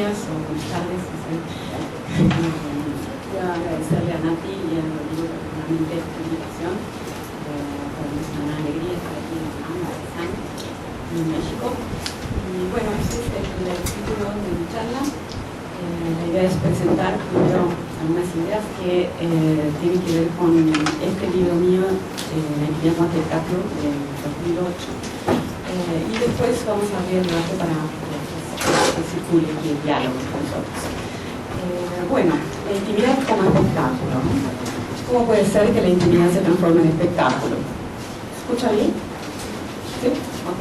días o buenas tardes. Quiero agradecerle a Nati y a Rodrigo personalmente esta invitación. Para mí es una gran alegría estar aquí en San, en México. Y bueno, ese es el título de mi charla. La idea es presentar primero algunas ideas que tienen que ver con este libro mío, La intimidad como espectáculo, del 2008. Y después vamos a abrir el debate para que circule aquí el diálogo con nosotros. Bueno, la intimidad como espectáculo, ¿no? ¿Cómo puede ser que la intimidad se transforme en espectáculo? ¿Escucha bien? ¿Sí? Ok.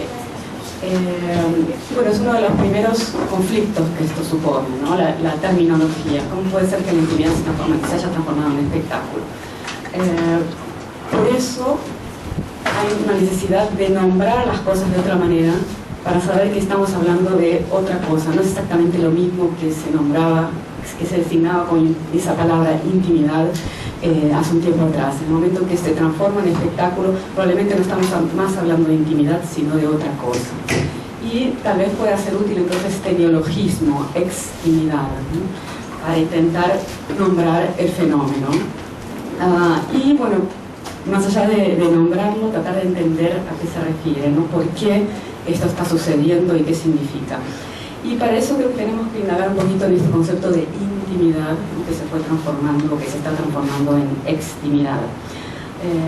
Bueno, es uno de los primeros conflictos que esto supone, ¿no? La terminología. ¿Cómo puede ser que la intimidad se haya transformado en espectáculo? Por eso hay una necesidad de nombrar las cosas de otra manera para saber que estamos hablando de otra cosa. No es exactamente lo mismo que se nombraba, que se designaba con esa palabra intimidad hace un tiempo atrás. En el momento que se transforma en espectáculo, probablemente no estamos más hablando de intimidad, sino de otra cosa. Y tal vez pueda ser útil entonces este neologismo, extimidad, ¿no? Para intentar nombrar el fenómeno. Y bueno, más allá de nombrarlo, tratar de entender a qué se refiere, ¿no? ¿Por qué esto está sucediendo y qué significa? Y para eso creo que tenemos que indagar un poquito en este concepto de intimidad, ¿no? Que se fue transformando, que se está transformando en extimidad.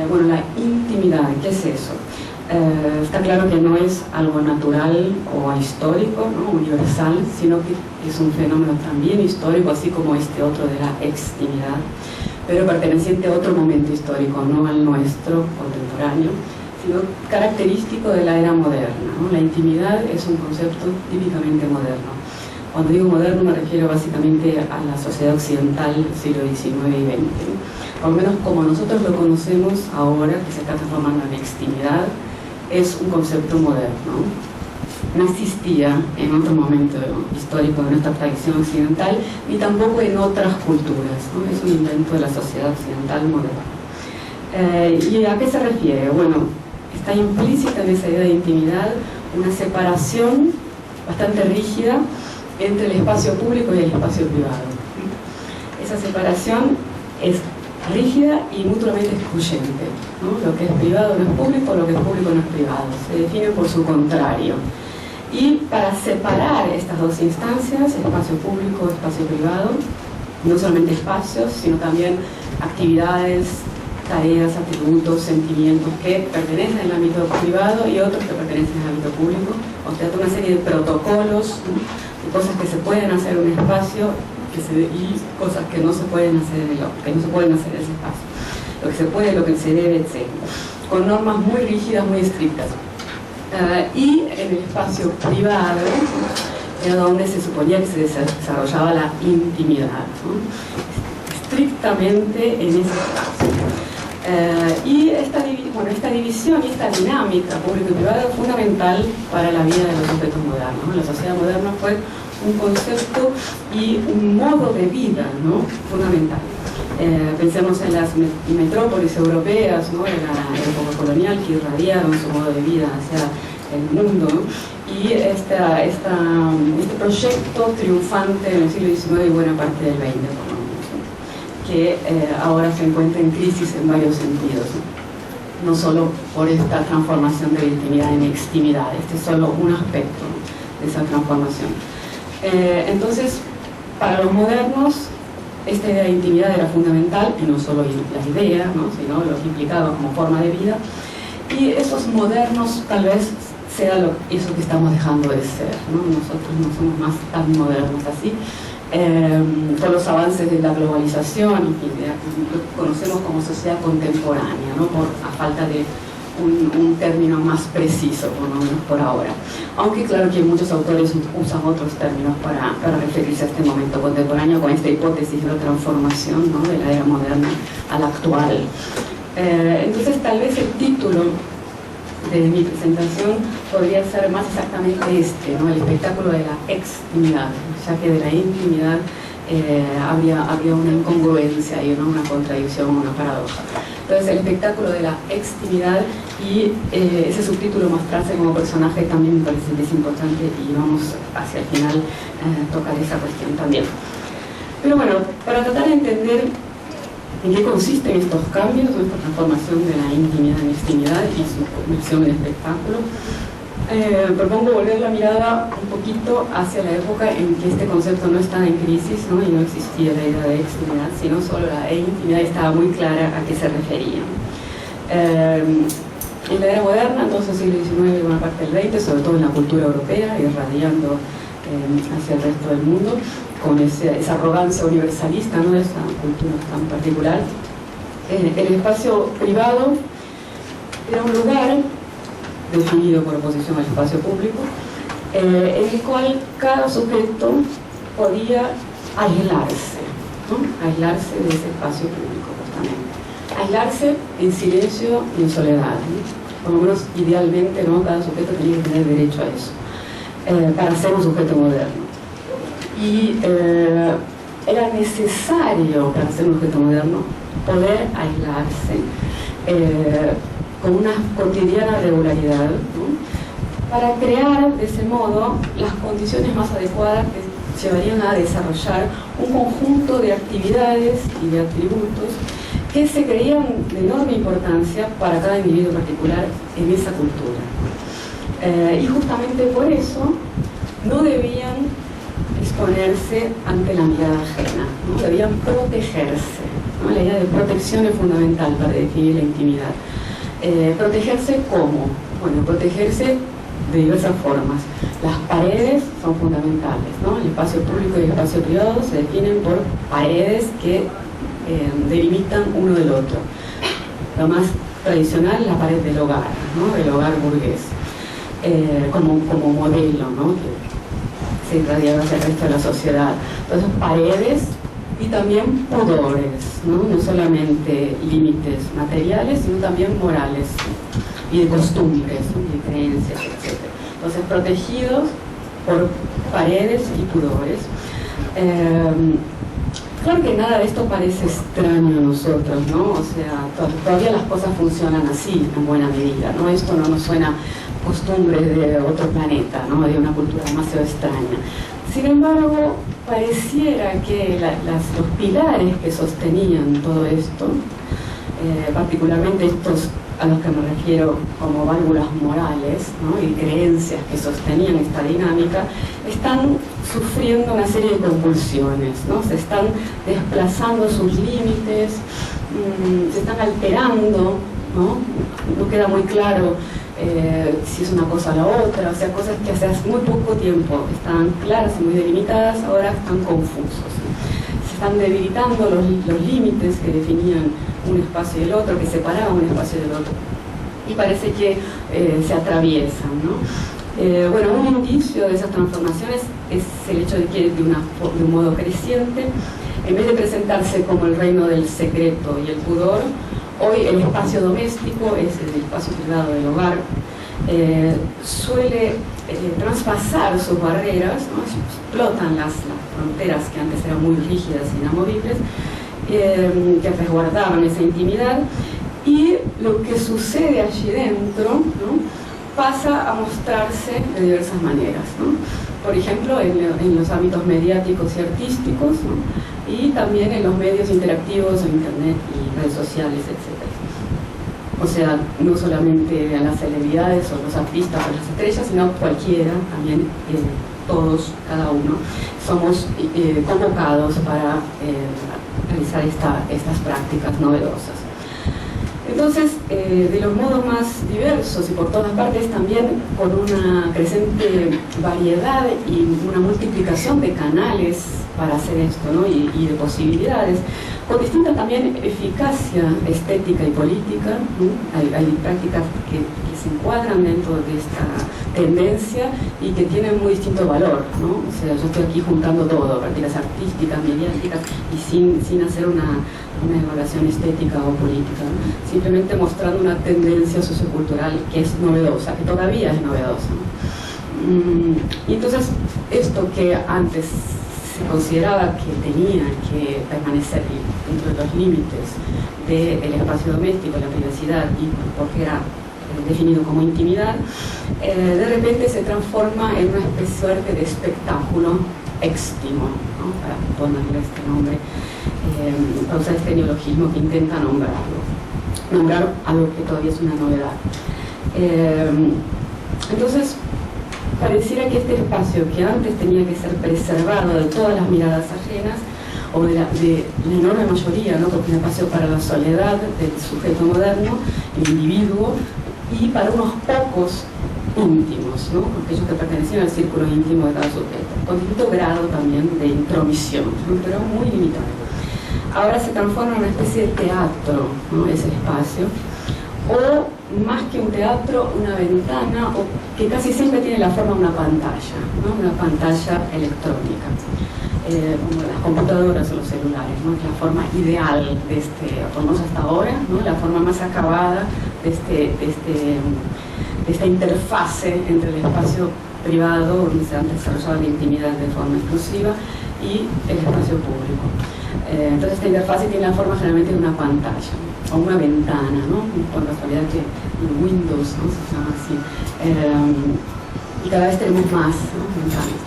Bueno, la intimidad, ¿qué es eso? Está claro que no es algo natural o histórico, ¿no? Universal, sino que es un fenómeno también histórico, así como este otro de la extimidad, pero perteneciente a otro momento histórico, no al nuestro contemporáneo, sino característico de la era moderna, ¿no? La intimidad es un concepto típicamente moderno. Cuando digo moderno me refiero básicamente a la sociedad occidental del siglo XIX y XX. Por lo menos como nosotros lo conocemos ahora, que se está transformando en extimidad, es un concepto moderno. No existía en otro momento histórico de nuestra tradición occidental, ni tampoco en otras culturas, ¿no? Es un invento de la sociedad occidental moderna. ¿Y a qué se refiere? Bueno, está implícita en esa idea de intimidad una separación bastante rígida entre el espacio público y el espacio privado. Esa separación es rígida y mutuamente excluyente, ¿no? Lo que es privado no es público, lo que es público no es privado. Se define por su contrario. Y para separar estas dos instancias, espacio público, espacio privado, no solamente espacios, sino también actividades, tareas, atributos, sentimientos que pertenecen al ámbito privado y otros que pertenecen al ámbito público. O sea, una serie de protocolos, ¿no? De cosas que se pueden hacer en un espacio y cosas que no se pueden hacer en ese espacio. Lo que se puede, lo que se debe, etc. Con normas muy rígidas, muy estrictas. Y en el espacio privado era donde se suponía que se desarrollaba la intimidad, ¿no? Estrictamente en ese espacio. Y esta división y esta dinámica público y privado es fundamental para la vida de los sujetos modernos, ¿no? La sociedad moderna fue un concepto y un modo de vida, ¿no? Fundamental. Pensemos en las metrópolis europeas, ¿no? De la época colonial, que irradiaron su modo de vida hacia el mundo, ¿no? Y este proyecto triunfante en el siglo XIX y buena parte del XX, por lo menos, ¿no? Que ahora se encuentra en crisis en varios sentidos, ¿no? No solo por esta transformación de la intimidad en extimidad, este es solo un aspecto, ¿no? De esa transformación. Entonces, para los modernos, esta idea de intimidad era fundamental, y no solo la idea, ¿no? Sino lo que implicaba como forma de vida. Y esos modernos tal vez sea eso que estamos dejando de ser, ¿no? Nosotros no somos más tan modernos así. Por los avances de la globalización, en fin, lo que conocemos como sociedad contemporánea, ¿no? A falta de un término más preciso, por lo menos por ahora. Aunque claro que muchos autores usan otros términos para referirse a este momento contemporáneo con esta hipótesis de la transformación, ¿no? De la era moderna a la actual. Entonces tal vez el título de mi presentación podría ser más exactamente este, ¿no? El espectáculo de la extimidad, ya que de la intimidad habría una incongruencia y, ¿no? Una contradicción, una paradoja. Entonces el espectáculo de la extimidad y ese subtítulo, mostrarse como personaje, también me parece que es importante, y vamos hacia el final tocar esa cuestión también. Pero bueno, para tratar de entender en qué consisten estos cambios, esta transformación de la intimidad en extimidad y su conversión en espectáculo, propongo volver la mirada un poquito hacia la época en que este concepto no estaba en crisis, ¿no? Y no existía la idea de extimidad, sino solo la intimidad, y estaba muy clara a qué se refería. En la era moderna, entonces siglo XIX y buena parte del XX, sobre todo en la cultura europea, irradiando hacia el resto del mundo, con esa arrogancia universalista, ¿no?, de esa cultura tan particular, el espacio privado era un lugar definido por oposición al espacio público, en el cual cada sujeto podía aislarse, ¿no?, aislarse de ese espacio público, justamente. Aislarse en silencio y en soledad, ¿no? Por lo menos idealmente, ¿no?, cada sujeto tenía que tener derecho a eso, para ser un sujeto moderno. Y era necesario, para ser un sujeto moderno, poder aislarse con una cotidiana regularidad, ¿no?, para crear de ese modo las condiciones más adecuadas que llevarían a desarrollar un conjunto de actividades y de atributos que se creían de enorme importancia para cada individuo particular en esa cultura. Y justamente por eso no debían exponerse ante la mirada ajena, ¿no?, debían protegerse, ¿no? La idea de protección es fundamental para definir la intimidad. ¿Protegerse cómo? Bueno, protegerse de diversas formas. Las paredes son fundamentales, ¿no? El espacio público y el espacio privado se definen por paredes que delimitan uno del otro. Lo más tradicional, la pared del hogar, ¿no?, del hogar burgués, como modelo, ¿no?, que se irradiaba hacia el resto de la sociedad. Entonces, paredes y también pudores, ¿no?, no solamente límites materiales, sino también morales y de costumbres, ¿no?, de creencias, etc. Entonces, protegidos por paredes y pudores. Claro que nada de esto parece extraño a nosotros, ¿no? O sea, todavía las cosas funcionan así en buena medida, ¿no? Esto no nos suena costumbres de otro planeta, ¿no?, de una cultura demasiado extraña. Sin embargo, pareciera que los pilares que sostenían todo esto, particularmente estos a los que me refiero como válvulas morales, ¿no?, y creencias que sostenían esta dinámica, están sufriendo una serie de convulsiones, ¿no? Se están desplazando sus límites, se están alterando, ¿no? No queda muy claro si es una cosa o la otra, o sea, cosas que hace muy poco tiempo estaban claras y muy delimitadas, ahora están confusos. Se están debilitando los límites que definían un espacio y el otro, que separaban un espacio del otro, y parece que se atraviesan, ¿no? Bueno, un indicio de esas transformaciones es el hecho de que de un modo creciente, en vez de presentarse como el reino del secreto y el pudor, hoy el espacio doméstico, es el espacio privado del hogar, suele traspasar sus barreras, ¿no? Explotan las fronteras que antes eran muy rígidas e inamovibles, que resguardaban esa intimidad, y lo que sucede allí dentro, ¿no?, pasa a mostrarse de diversas maneras, ¿no? Por ejemplo, en los ámbitos mediáticos y artísticos, ¿no?, y también en los medios interactivos, en internet y redes sociales, etc. O sea, no solamente a las celebridades o los artistas o las estrellas, sino cualquiera, también todos, cada uno, somos convocados para realizar estas prácticas novedosas. Entonces, de los modos más diversos y por todas partes, también por una creciente variedad y una multiplicación de canales para hacer esto, ¿no?, y de posibilidades, con distinta también eficacia estética y política, ¿no? Hay prácticas que se encuadran dentro de esta tendencia y que tienen muy distinto valor, ¿no? O sea, yo estoy aquí juntando todo, prácticas artísticas, mediáticas, y sin hacer una evaluación estética o política, ¿no?, simplemente mostrando una tendencia sociocultural que es novedosa, que todavía es novedosa, ¿no? Y entonces, esto que antes se consideraba que tenía que permanecer dentro de los límites del espacio doméstico, la privacidad, y porque era definido como intimidad, de repente se transforma en una suerte de espectáculo éxtimo, ¿no? Para ponerle este nombre, para usar este neologismo que intenta nombrar algo que todavía es una novedad. Entonces, pareciera que este espacio, que antes tenía que ser preservado de todas las miradas ajenas, o de la enorme mayoría, ¿no? Porque es un espacio para la soledad del sujeto moderno, el individuo, y para unos pocos íntimos, ¿no? Aquellos que pertenecían al círculo íntimo de cada sujeto, con distinto grado también de intromisión, ¿no? Pero muy limitado. Ahora se transforma en una especie de teatro, ¿no? Ese espacio, o más que un teatro, una ventana, o que casi siempre tiene la forma de una pantalla, ¿no? Una pantalla electrónica, como las computadoras o los celulares, ¿no? Es la forma ideal de por lo menos hasta ahora, ¿no? La forma más acabada de esta interfase entre el espacio privado, donde se han desarrollado la intimidad de forma exclusiva, y el espacio público. Entonces esta interfase tiene la forma generalmente de una pantalla o una ventana, ¿no? Por casualidad que en Windows, ¿no? Se llama así. Y cada vez tenemos más, ¿no? Ventanas.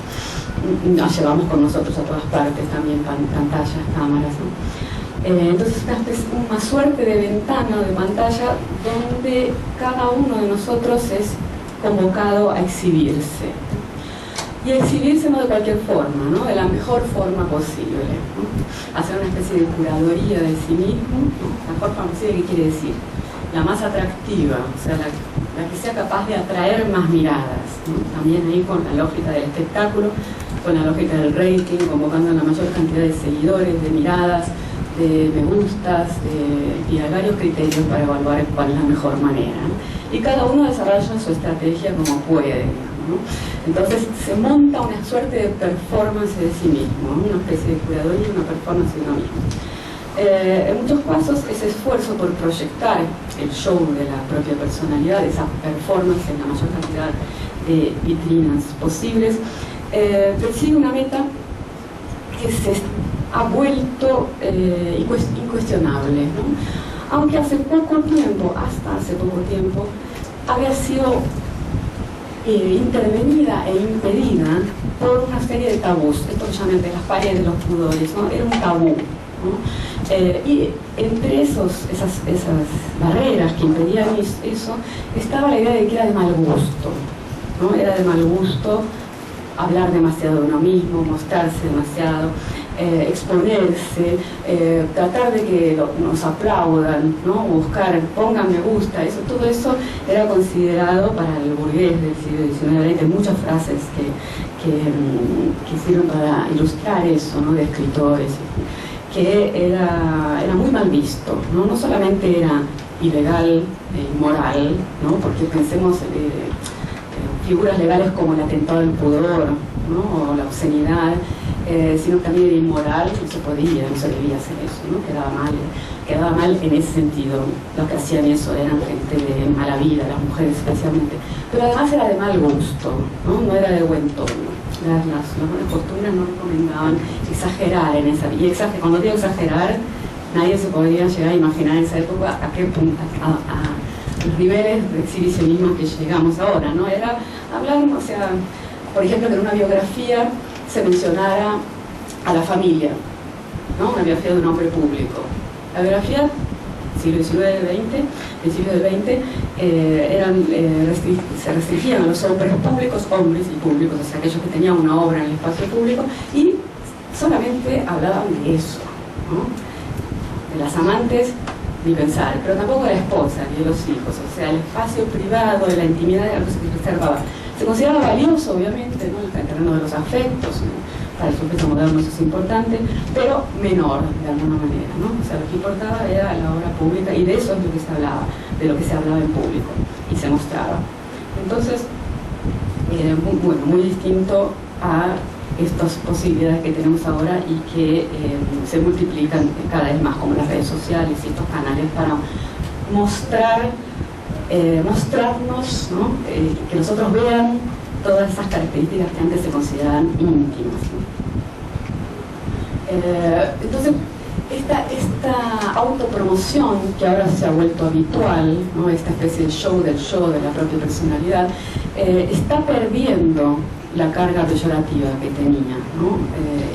Nos llevamos con nosotros a todas partes también pantallas, cámaras, ¿no? Entonces una suerte de ventana, de pantalla, donde cada uno de nosotros es convocado a exhibirse. Y exhibirse no de cualquier forma, ¿no? De la mejor forma posible, ¿no? Hacer una especie de curaduría de sí mismo, ¿no? La forma posible, ¿qué quiere decir? La más atractiva, o sea, la que sea capaz de atraer más miradas, ¿no? También ahí con la lógica del espectáculo, con la lógica del rating, convocando a la mayor cantidad de seguidores, de miradas, de me gustas, y hay varios criterios para evaluar cuál es la mejor manera, ¿no? Y cada uno desarrolla su estrategia como puede, ¿no? Entonces se monta una suerte de performance de sí mismo, ¿no? Una especie de curaduría y una performance de uno mismo. En muchos casos ese esfuerzo por proyectar el show de la propia personalidad, esa performance en la mayor cantidad de vitrinas posibles, persigue una meta que se ha vuelto incuestionable, ¿no? Aunque hace poco tiempo, hasta hace poco tiempo, había sido intervenida e impedida por una serie de tabús, esto que llaman de las paredes de los pudores, ¿no? Era un tabú, ¿no? Y entre esas barreras que impedían eso, estaba la idea de que era de mal gusto, ¿no? Era de mal gusto hablar demasiado de uno mismo, mostrarse demasiado, exponerse, tratar de que nos aplaudan, ¿no? Buscar, pongan me gusta, todo eso era considerado para el burgués del siglo XIX. Hay muchas frases que sirven para ilustrar eso, ¿no? De escritores, que era muy mal visto, ¿no? No solamente era ilegal, inmoral, ¿no? Porque pensemos figuras legales como el atentado al pudor, ¿no? O la obscenidad, sino también era inmoral, no se podía, no se debía hacer eso, ¿no? Quedaba mal en ese sentido. Los que hacían eso eran gente de mala vida, las mujeres especialmente, pero además era de mal gusto, ¿no? No era de buen tono. Las buenas costumbres no recomendaban exagerar en esa vida. Y cuando digo exagerar, nadie se podría llegar a imaginar en esa época a qué punto, a los niveles de exhibicionismo que llegamos ahora, ¿no? Era hablar, o sea, por ejemplo, que en una biografía se mencionara a la familia, ¿no? Una biografía de un hombre público. La biografía, siglo XIX, principios del XX, se restringían a los hombres públicos, hombres y públicos, o sea, aquellos que tenían una obra en el espacio público, y solamente hablaban de eso, ¿no? De las amantes, ni pensar, pero tampoco de la esposa ni de los hijos, o sea, el espacio privado, de la intimidad, de algo que se reservaba. Se consideraba valioso, obviamente, ¿no? El terreno de los afectos, ¿no? Para el sujeto moderno eso es importante, pero menor, de alguna manera, ¿no? O sea, lo que importaba era la obra pública, y de eso es lo que se hablaba, de lo que se hablaba en público, y se mostraba. Entonces, muy distinto a estas posibilidades que tenemos ahora y que se multiplican cada vez más, como las redes sociales y estos canales para mostrarnos, ¿no? Que nosotros vean todas esas características que antes se consideraban íntimas, ¿no? Entonces, esta autopromoción que ahora se ha vuelto habitual, ¿no? Esta especie de show del show de la propia personalidad, está perdiendo la carga peyorativa que tenía, ¿no?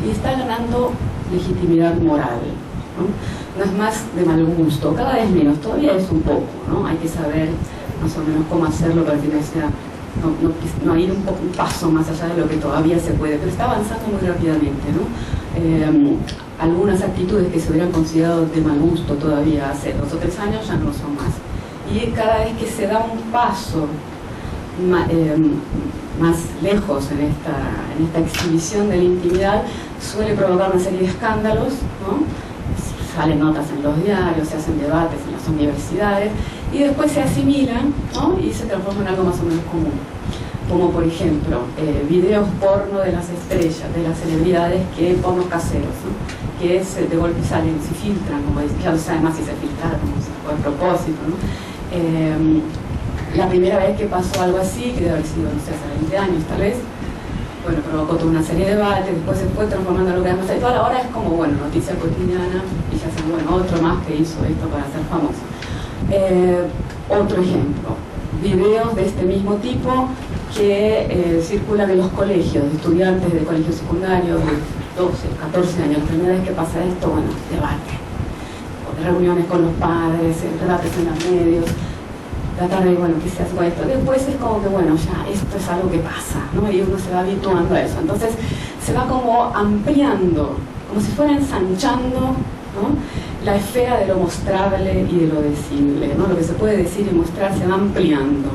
Y está ganando legitimidad moral, ¿no? No es más de mal gusto, cada vez menos, todavía es un poco, ¿no? Hay que saber más o menos cómo hacerlo para que no sea, no ir un paso más allá de lo que todavía se puede, pero está avanzando muy rápidamente, ¿no? Algunas actitudes que se hubieran considerado de mal gusto todavía hace 2 o 3 años ya no son más. Y cada vez que se da un paso más lejos en esta exhibición de la intimidad, suele provocar una serie de escándalos, ¿no? Salen notas en los diarios, se hacen debates en las universidades y después se asimilan, ¿no? Y se transforman en algo más o menos común. Como por ejemplo, videos porno de las estrellas, de las celebridades, que pornos caseros, ¿no? Que de golpe salen, se filtran, como ya no se sabe más si se filtraron, si fue a propósito, ¿no? La primera vez que pasó algo así, que debe haber sido, no sé, hace 20 años tal vez, bueno, provocó toda una serie de debates, después se fue transformando en lo que es más habitual, ahora es como, bueno, noticia cotidiana, y ya saben, bueno, otro más que hizo esto para ser famoso. Otro ejemplo, videos de este mismo tipo que circulan en los colegios, de estudiantes de colegios secundarios de 12, 14 años. La primera vez que pasa esto, bueno, debate, reuniones con los padres, debates en los medios, tratar de, bueno, ¿qué se hace con esto? Después es como que, bueno, ya esto es algo que pasa, ¿no? Y uno se va habituando a eso. Entonces se va como ampliando, como si fuera ensanchando, ¿no? La esfera de lo mostrable y de lo decible, ¿no? Lo que se puede decir y mostrar se va ampliando.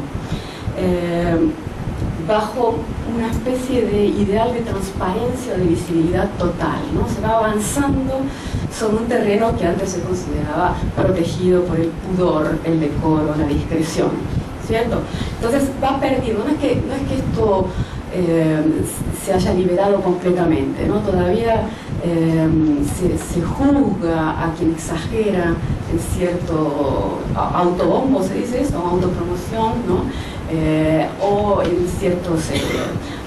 Bajo una especie de ideal de transparencia o de visibilidad total, ¿no? Se va avanzando sobre un terreno que antes se consideraba protegido por el pudor, el decoro, la discreción, ¿cierto? Entonces va perdiendo, no es que esto se haya liberado completamente, ¿no? Todavía se juzga a quien exagera en cierto autobombo, se dice eso, autopromoción, ¿no? O en ciertos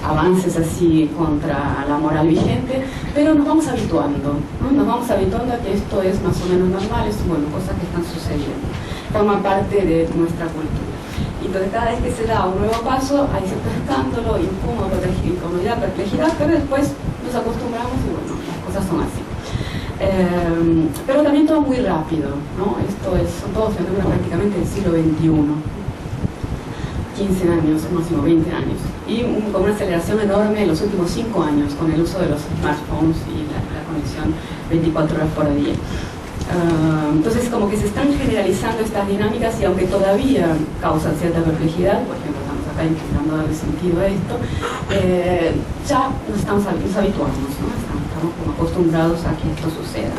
avances así contra la moral vigente, pero nos vamos habituando, ¿no? Nos vamos habituando a que esto es más o menos normal, es, bueno, cosas que están sucediendo, forma parte de nuestra cultura. Y entonces cada vez que se da un nuevo paso hay cierto escándalo, incómodo, incomodidad, perplejidad, pero después nos acostumbramos y bueno, las cosas son así. Pero también todo muy rápido, ¿no? Son todos fenómenos prácticamente del siglo XXI. 15 años, máximo 20 años, y con una aceleración enorme en los últimos 5 años con el uso de los smartphones y la conexión 24 horas por día. Entonces como que se están generalizando estas dinámicas y aunque todavía causan cierta perplejidad, por ejemplo estamos acá intentando darle sentido a esto, ya nos habituamos, ¿no? Estamos como acostumbrados a que esto suceda.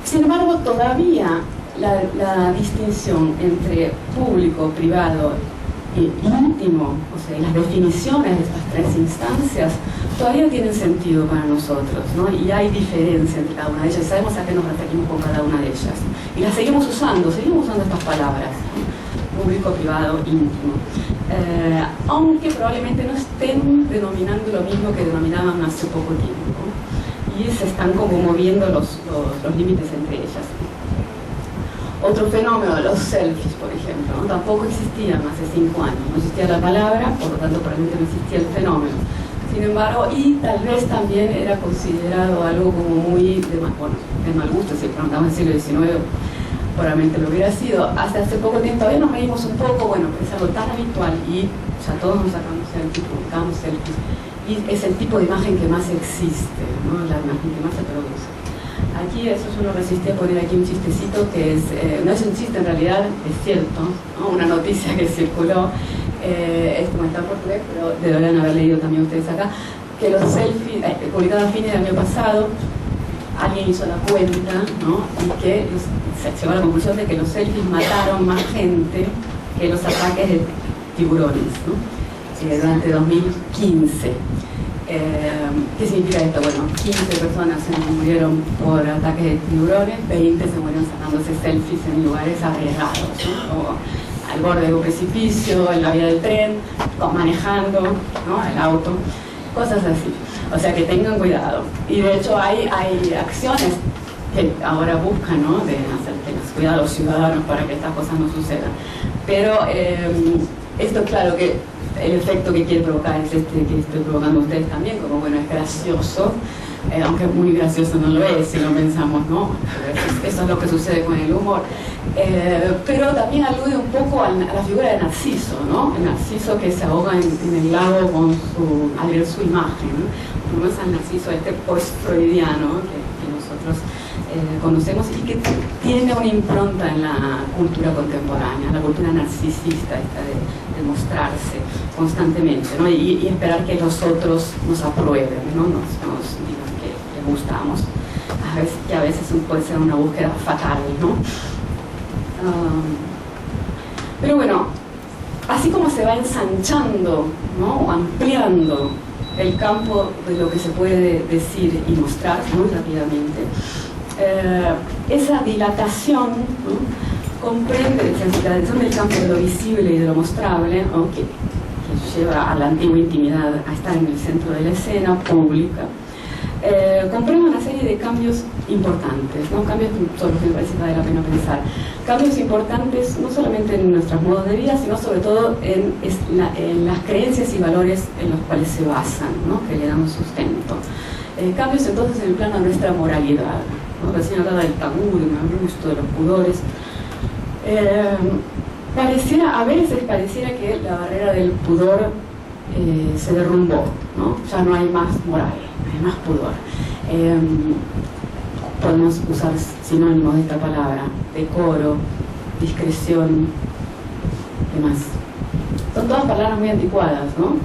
Sin embargo, todavía la distinción entre público, privado e íntimo, o sea, las definiciones de estas 3 instancias todavía tienen sentido para nosotros, ¿no? Y hay diferencia entre cada una de ellas, sabemos a qué nos referimos con cada una de ellas. Y las seguimos usando estas palabras, ¿no? Público, privado, íntimo. Aunque probablemente no estén denominando lo mismo que denominaban hace poco tiempo, ¿no? Y se están como moviendo los límites entre ellas. Otro fenómeno, los selfies, por ejemplo, ¿no? Tampoco existían hace 5 años, no existía la palabra, por lo tanto probablemente no existía el fenómeno. Sin embargo, y tal vez también era considerado algo como muy de mal gusto, si preguntamos en el siglo XIX, probablemente lo hubiera sido. Hasta hace poco tiempo todavía nos reímos un poco, bueno, es algo tan habitual y ya todos nos sacamos selfies, publicamos selfies, y es el tipo de imagen que más existe, ¿no? La imagen que más se produce. Aquí eso yo no resistí a poner aquí un chistecito que es, no es un chiste en realidad, es cierto, ¿no? Una noticia que circuló, es como está en portugués, pero deberían haber leído también ustedes acá, que los selfies, publicado a fines del año pasado, alguien hizo la cuenta, ¿no? Y que se llegó a la conclusión de que los selfies mataron más gente que los ataques de tiburones, ¿no? Durante 2015. ¿Qué significa esto? Bueno, 15 personas se murieron por ataques de tiburones, 20 se murieron sacándose selfies en lugares arriesgados, ¿no? O al borde de un precipicio, en la vía del tren, manejando, ¿no? El auto. cosas así. O sea, que tengan cuidado. Y de hecho hay acciones que ahora buscan, ¿no?, de hacer cuidado a los ciudadanos para que estas cosas no sucedan. Pero esto, claro, que el efecto que quiere provocar es este que estoy provocando ustedes también, como bueno, es gracioso, aunque muy gracioso no lo es si lo pensamos, ¿no? Eso es lo que sucede con el humor. Pero también alude un poco a la figura de Narciso, ¿no? El Narciso que se ahoga en el lago al ver su imagen, ¿no? Como es al Narciso este post-freudiano que nosotros conocemos y que tiene una impronta en la cultura contemporánea, la cultura narcisista, esta de mostrarse constantemente, ¿no? Y esperar que los otros nos aprueben, ¿no? Nos digan que les gustamos. A veces puede ser una búsqueda fatal, ¿no? Pero bueno, así como se va ensanchando, ¿no?, o ampliando el campo de lo que se puede decir y mostrar muy rápidamente, esa dilatación, ¿no?, comprende la dilatación del campo de lo visible y de lo mostrable, ¿no?, que lleva a la antigua intimidad a estar en el centro de la escena pública, comprende una serie de cambios importantes, ¿no?, cambios sobre los que me parece que vale la pena pensar, cambios importantes no solamente en nuestros modos de vida, sino sobre todo en las creencias y valores en los cuales se basan, ¿no?, que le damos sustento. Cambios entonces en el plano de nuestra moralidad, ¿no? Recién hablaba del tabú, del mal gusto, de los pudores. A veces pareciera que la barrera del pudor se derrumbó, ¿no? Ya no hay más moral, no hay más pudor. Podemos usar sinónimos de esta palabra: decoro, discreción, ¿qué más? Son todas palabras muy anticuadas, ¿no?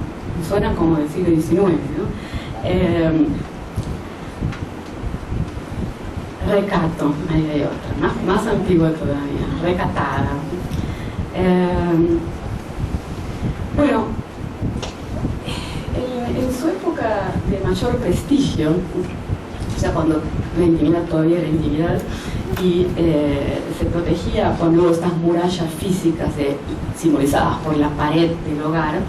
Suenan como del siglo XIX, ¿no? Recato, ahí hay otra, más antigua todavía, recatada. Bueno, en su época de mayor prestigio, o sea, cuando la intimidad todavía era intimidad y se protegía con luego estas murallas físicas simbolizadas por la pared del hogar.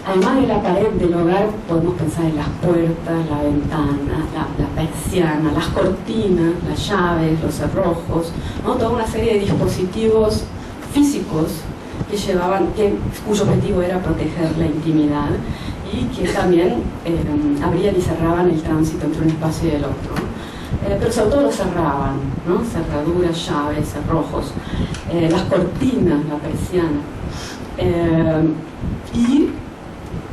Además de la pared del hogar, podemos pensar en las puertas, la ventana, la persiana, las cortinas, las llaves, los cerrojos, ¿no? Toda una serie de dispositivos físicos cuyo objetivo era proteger la intimidad y que también abrían y cerraban el tránsito entre un espacio y el otro. Pero sobre todo lo cerraban, ¿no? Cerraduras, llaves, cerrojos, las cortinas, la persiana. Y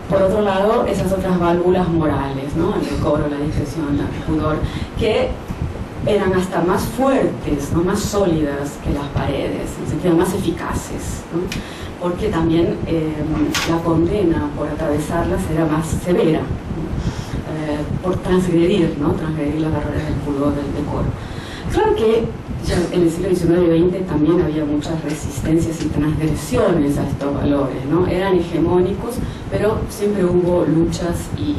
por otro lado, esas otras válvulas morales, ¿no? El decoro, la discreción, el pudor, que eran hasta más fuertes, ¿no?, más sólidas que las paredes, en el sentido más eficaces, ¿no? Porque también la condena por atravesarlas era más severa, ¿no? Por transgredir, ¿no?, transgredir las barreras del pudor, del decoro. Claro que ya en el siglo XIX y XX también había muchas resistencias y transgresiones a estos valores, ¿no? Eran hegemónicos, pero siempre hubo luchas y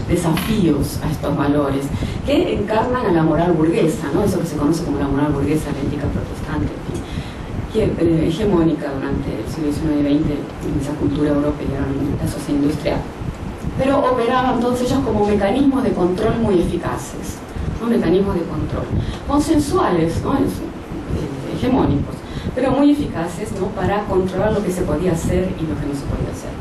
desafíos a estos valores que encarnan a la moral burguesa, ¿no? Eso que se conoce como la moral burguesa, la ética protestante, que hegemónica durante el siglo XIX y XX en esa cultura europea, en la sociedad industrial. Pero operaban todos ellos como mecanismos de control muy eficaces, ¿no? Mecanismos de control consensuales, ¿no? Hegemónicos, pero muy eficaces, ¿no?, para controlar lo que se podía hacer y lo que no se podía hacer.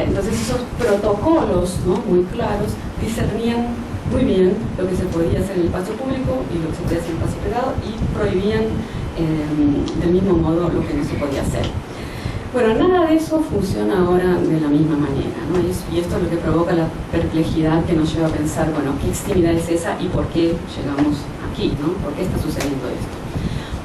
Entonces esos protocolos, ¿no?, muy claros discernían muy bien lo que se podía hacer en el espacio público y lo que se podía hacer en el espacio privado y prohibían del mismo modo lo que no se podía hacer. Bueno, nada de eso funciona ahora de la misma manera, ¿no? Y esto es lo que provoca la perplejidad que nos lleva a pensar, bueno, ¿qué extremidad es esa y por qué llegamos aquí, ¿no? ¿Por qué está sucediendo esto?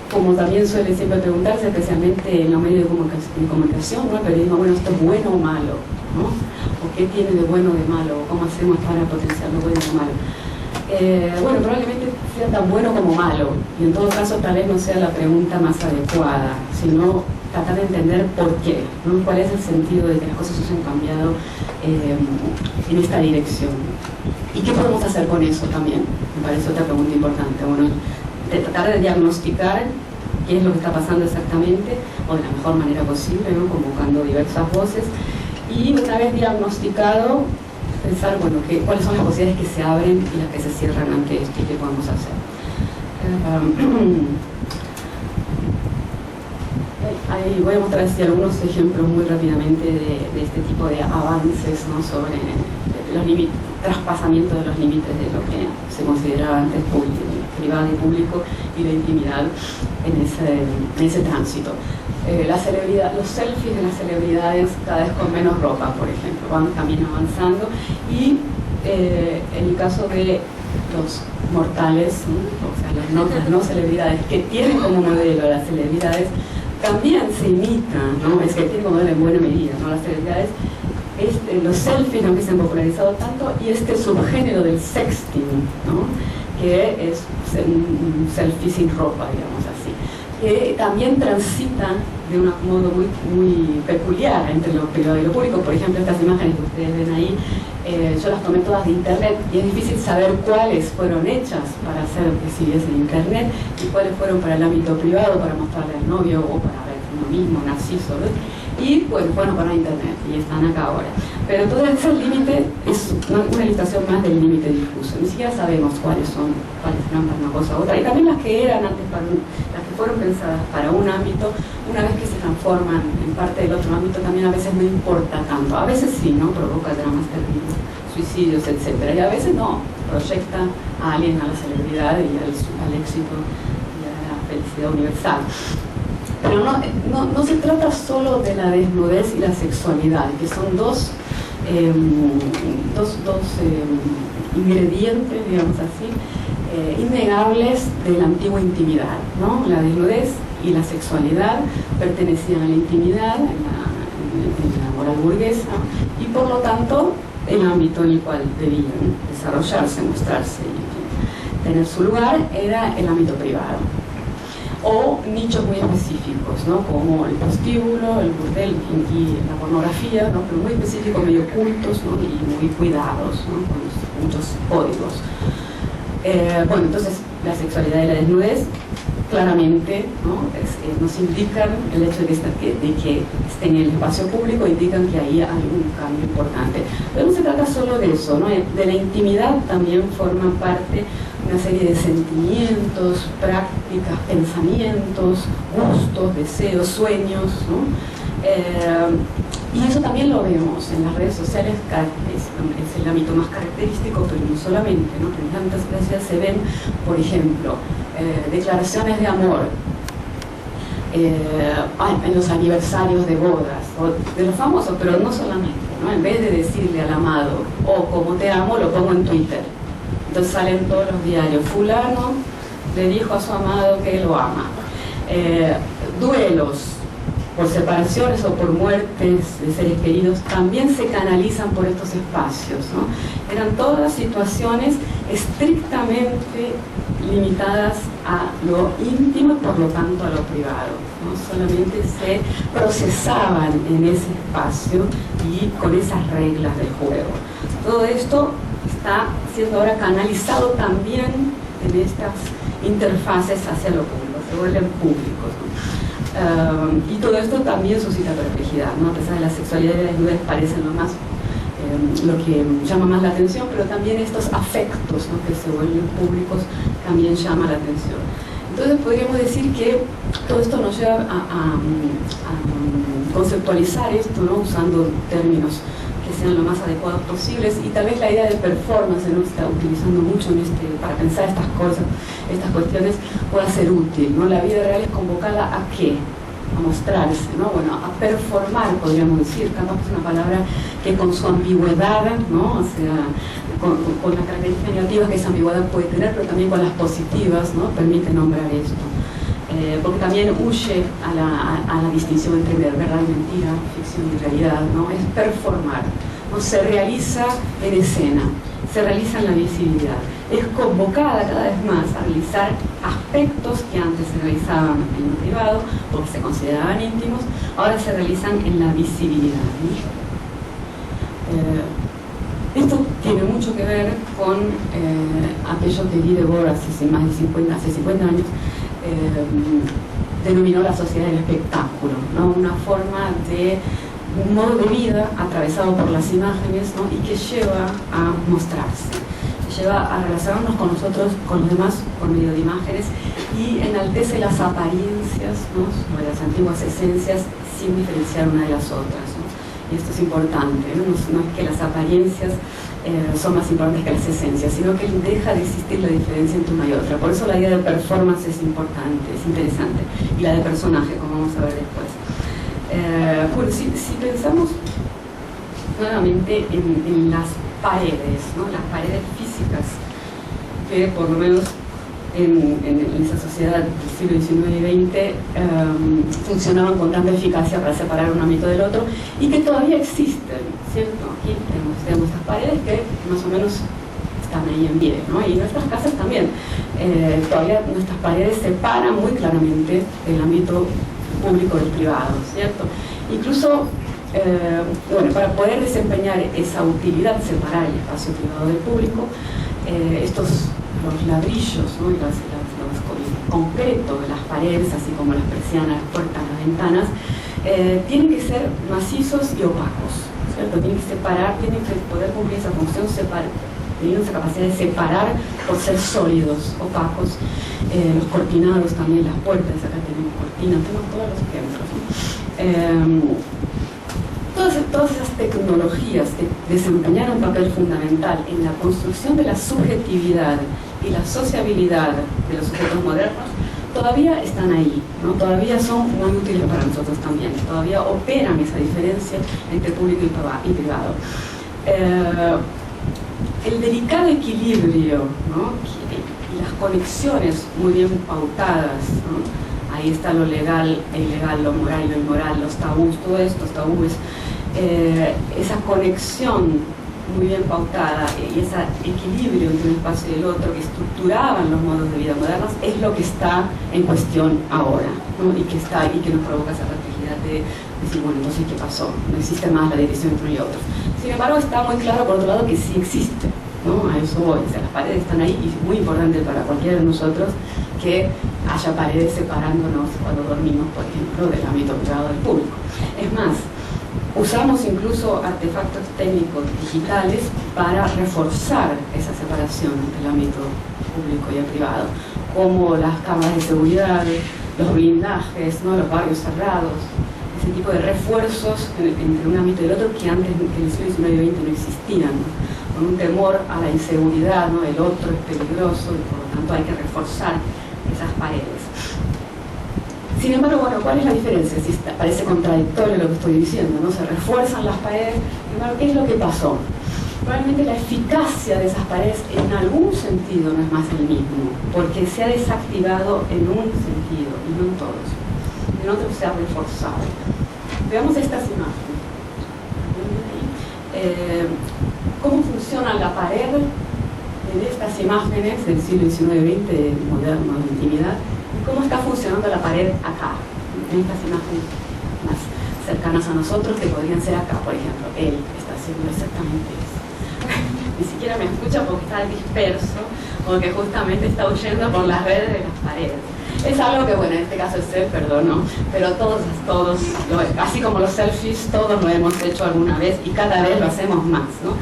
Como también suele siempre preguntarse, especialmente en los medios de comunicación, ¿no?, el periodismo, bueno, ¿esto es bueno o malo?, ¿no? ¿O qué tiene de bueno o de malo? ¿Cómo hacemos para potenciar lo bueno o lo malo? Bueno, probablemente sea tan bueno como malo, y en todo caso tal vez no sea la pregunta más adecuada, sino tratar de entender por qué, ¿no? ¿Cuál es el sentido de que las cosas se hayan cambiado en esta dirección? ¿Y qué podemos hacer con eso también? Me parece otra pregunta importante. Bueno, de tratar de diagnosticar qué es lo que está pasando exactamente, o de la mejor manera posible, ¿no?, convocando diversas voces, y una vez diagnosticado, pensar, bueno, cuáles son las posibilidades que se abren y las que se cierran ante esto y qué podemos hacer. Ahí voy a mostrar algunos ejemplos muy rápidamente de este tipo de avances, ¿no?, sobre los límites, traspasamiento de los límites de lo que se consideraba antes privado y público, y la intimidad en ese tránsito. Los selfies de las celebridades cada vez con menos ropa, por ejemplo, van también avanzando, y en el caso de los mortales, ¿no?, o sea, las no celebridades que tienen como modelo a las celebridades, también se imitan, ¿no? Es que tienen como modelo en buena medida, ¿no?, las celebridades. Los selfies, ¿no?, que se han popularizado tanto, y este subgénero del sexting, ¿no?, que es un selfie sin ropa, digamos así, que también transita de un modo muy peculiar entre lo privado y lo público. Por ejemplo, estas imágenes que ustedes ven ahí, yo las tomé todas de internet, y es difícil saber cuáles fueron hechas para hacer que siguiese en internet y cuáles fueron para el ámbito privado, para mostrarle al novio o para ver uno mismo, narciso, ¿ves? Y pues bueno, para internet, y están acá ahora. Pero todo ese límite es una ilustración más del límite difuso. Ni siquiera sabemos cuáles eran para una cosa u otra. Y también las que eran antes las que fueron pensadas para un ámbito, una vez que se transforman en parte del otro ámbito, también a veces no importa tanto. A veces sí, ¿no?, provoca dramas terribles, suicidios, etc. Y a veces no, proyecta a alguien a la celebridad y al éxito y a la felicidad universal. Pero no se trata solo de la desnudez y la sexualidad, que son dos ingredientes, digamos así, innegables de la antigua intimidad, ¿no? La desnudez y la sexualidad pertenecían a la intimidad, en la moral burguesa, y por lo tanto el ámbito en el cual debían desarrollarse, mostrarse y tener su lugar era el ámbito privado, o nichos muy específicos, ¿no?, como el prostíbulo, el burdel y la pornografía, ¿no?, pero muy específicos, medio ocultos, ¿no?, y muy cuidados, ¿no?, con muchos códigos. Bueno, entonces la sexualidad y la desnudez claramente, ¿no?, nos indican el hecho de que estén en el espacio público, indican que ahí hay un cambio importante. Pero no se trata solo de eso, ¿no?, de la intimidad también forma parte una serie de sentimientos, prácticas, pensamientos, gustos, deseos, sueños, ¿no? Y eso también lo vemos en las redes sociales, es el ámbito más característico, pero no solamente, ¿no? En tantas veces se ven, por ejemplo, declaraciones de amor en los aniversarios de bodas, o de los famosos, pero no solamente, ¿no? En vez de decirle al amado, oh, como te amo, lo pongo en Twitter. Entonces salen todos los diarios, fulano le dijo a su amado que lo ama. Duelos por separaciones o por muertes de seres queridos también se canalizan por estos espacios, ¿no? Eran todas situaciones estrictamente limitadas a lo íntimo y por lo tanto a lo privado, ¿no? Solamente se procesaban en ese espacio y con esas reglas del juego. Todo esto está siendo ahora canalizado también en estas interfaces hacia lo público, se vuelven públicos, ¿no? Y todo esto también suscita perplejidad, ¿no? A pesar de la sexualidad y la desnudez parecen lo que llama más la atención, pero también estos afectos, ¿no?, que se vuelven públicos también llama la atención. Entonces podríamos decir que todo esto nos lleva a conceptualizar esto, ¿no?, usando términos que sean lo más adecuados posibles, y tal vez la idea de performance, ¿no?, está utilizando mucho para pensar estas cosas, estas cuestiones, pueda ser útil, ¿no? La vida real es convocada ¿a qué? A mostrarse, ¿no? Bueno, a performar, podríamos decir, capaz que es una palabra que con su ambigüedad, ¿no?, o sea, con las características negativas que esa ambigüedad puede tener, pero también con las positivas, ¿no?, permite nombrar esto. Porque también huye a la distinción entre verdad y mentira, ficción y realidad, ¿no? Es performar, ¿no? Se realiza en escena, se realiza en la visibilidad, es convocada cada vez más a realizar aspectos que antes se realizaban en lo privado porque se consideraban íntimos, ahora se realizan en la visibilidad, ¿no? Esto tiene mucho que ver con aquello que Guy Debord hace 50 años denominó la sociedad del espectáculo, ¿no? Una forma de un modo de vida atravesado por las imágenes, ¿no? Y que lleva a mostrarse, lleva a relacionarnos con nosotros, con los demás, por medio de imágenes, y enaltece las apariencias, ¿no? Sobre las antiguas esencias sin diferenciar una de las otras, ¿no? Y esto es importante, ¿no? No es que las apariencias son más importantes que las esencias, sino que deja de existir la diferencia entre una y otra. Por eso la idea de performance es importante, es interesante, y la de personaje, como vamos a ver después. Bueno, si pensamos nuevamente en las paredes, ¿no? Las paredes físicas, que por lo menos en esa sociedad del siglo XIX y XX funcionaban con tanta eficacia para separar un ámbito del otro, y que todavía existen, ¿cierto? Aquí tenemos estas paredes que más o menos están ahí en pie, ¿no? Y nuestras casas también. Todavía nuestras paredes separan muy claramente el ámbito público del privado, ¿cierto? Incluso, bueno, para poder desempeñar esa utilidad, separar el espacio privado del público, los ladrillos, ¿no? Y el concreto de las paredes, así como las persianas, las puertas, las ventanas, tienen que ser macizos y opacos, ¿cierto? Tienen que separar, tienen que poder cumplir esa función, tienen esa capacidad de separar por ser sólidos, opacos. Los cortinados también, las puertas, acá tenemos cortinas, tenemos todos los ejemplos, ¿no? Todas esas tecnologías que desempeñaron un papel fundamental en la construcción de la subjetividad y la sociabilidad de los sujetos modernos todavía están ahí, ¿no? Todavía son muy útiles para nosotros también, todavía operan esa diferencia entre público y privado. El delicado equilibrio, ¿no? Y las conexiones muy bien pautadas, ¿no? Ahí está lo legal e ilegal, lo moral y lo inmoral, los tabús, todos estos tabúes, esa conexión muy bien pautada y ese equilibrio entre un espacio y el otro que estructuraban los modos de vida modernos es lo que está en cuestión ahora, ¿no? y que nos provoca esa perplejidad de decir, bueno, entonces ¿qué pasó? No existe más la división entre uno y otro. Sin embargo, está muy claro por otro lado que sí existe, ¿no? A eso voy, o sea, las paredes están ahí y es muy importante para cualquiera de nosotros que haya paredes separándonos cuando dormimos, por ejemplo, del ámbito privado del público. Es más, usamos incluso artefactos técnicos digitales para reforzar esa separación entre el ámbito público y el privado, como las cámaras de seguridad, los blindajes, ¿no? Los barrios cerrados, ese tipo de refuerzos entre un ámbito y el otro que antes en el siglo XIX y XX no existían, ¿no? Con un temor a la inseguridad, ¿no? El otro es peligroso y por lo tanto hay que reforzar esas paredes. Sin embargo, bueno, ¿cuál es la diferencia? Si parece contradictorio lo que estoy diciendo, ¿no? Se refuerzan las paredes. Sin embargo, ¿qué es lo que pasó? Probablemente la eficacia de esas paredes en algún sentido no es más el mismo, porque se ha desactivado en un sentido y no en todos. En otros se ha reforzado. Veamos estas imágenes. ¿Cómo funciona la pared en estas imágenes del siglo XIX-XX, moderno, de intimidad? ¿Cómo está funcionando la pared acá, en estas imágenes más cercanas a nosotros, que podrían ser acá, por ejemplo? Él está haciendo exactamente eso. Ni siquiera me escucha porque está disperso, porque justamente está huyendo por las redes de las paredes. Es algo que, bueno, en este caso es él, perdón, ¿no? Pero todos, así como los selfies, todos lo hemos hecho alguna vez y cada vez lo hacemos más, ¿no?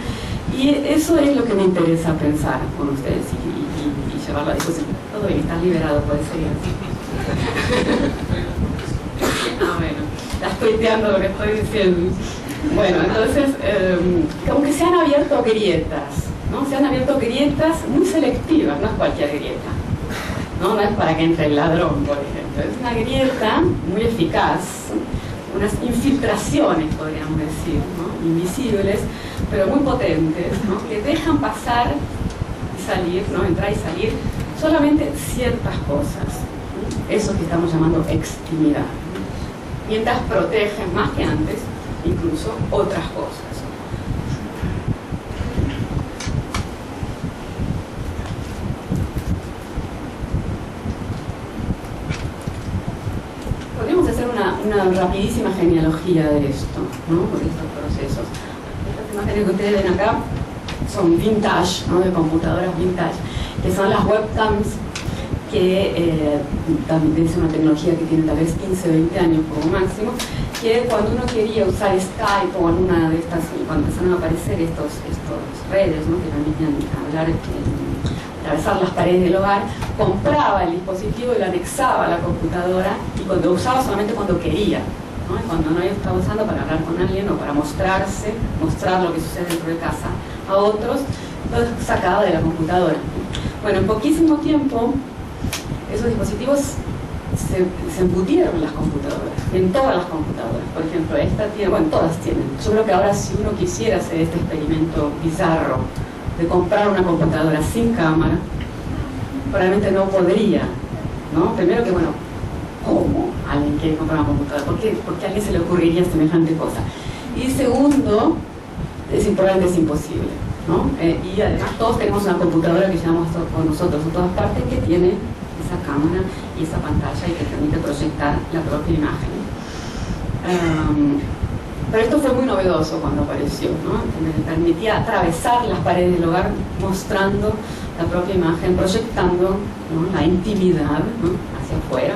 Y eso es lo que me interesa pensar con ustedes y llevarlo a discusión. Todo bien, está liberado, puede ser así. Bueno, estás tuiteando lo que estoy diciendo. Bueno, entonces, como que se han abierto grietas, ¿no? Se han abierto grietas muy selectivas, no es cualquier grieta, ¿no? No es para que entre el ladrón, por ejemplo. Es una grieta muy eficaz, unas infiltraciones, podríamos decir, ¿no? Invisibles, pero muy potentes, ¿no? Que dejan pasar y salir, ¿no? Entrar y salir solamente ciertas cosas, ¿no? Eso que estamos llamando extimidad, ¿no? Mientras protegen más que antes incluso otras cosas. Podríamos hacer una rapidísima genealogía de esto, ¿no? De estos procesos. Estas imágenes que ustedes ven acá son vintage, ¿no? De computadoras vintage, que son las webcams, que también es una tecnología que tiene tal vez 15 o 20 años como máximo, que cuando uno quería usar Skype o alguna de estas, cuando empezaron a aparecer estos redes, ¿no?, que permitían hablar, atravesar las paredes del hogar, compraba el dispositivo y lo anexaba a la computadora y lo usaba solamente cuando quería, ¿no? Y cuando no estaba usando para hablar con alguien o para mostrar lo que sucede dentro de casa a otros, lo sacaba de la computadora. Bueno, en poquísimo tiempo esos dispositivos se embutieron en las computadoras, en todas las computadoras. Por ejemplo, esta tiene, bueno, todas tienen. Yo creo que ahora, si uno quisiera hacer este experimento bizarro de comprar una computadora sin cámara, probablemente no podría, ¿no? Primero que, bueno, ¿cómo alguien quiere comprar una computadora? ¿Por qué a alguien se le ocurriría semejante cosa? Y segundo, probablemente es imposible, ¿no? Y además todos tenemos una computadora que llevamos con nosotros en todas partes, que tiene esa cámara y esa pantalla y que permite proyectar la propia imagen. Pero esto fue muy novedoso cuando apareció, ¿no? Me permitía atravesar las paredes del hogar mostrando la propia imagen, proyectando, ¿no?, la intimidad, ¿no?, hacia afuera,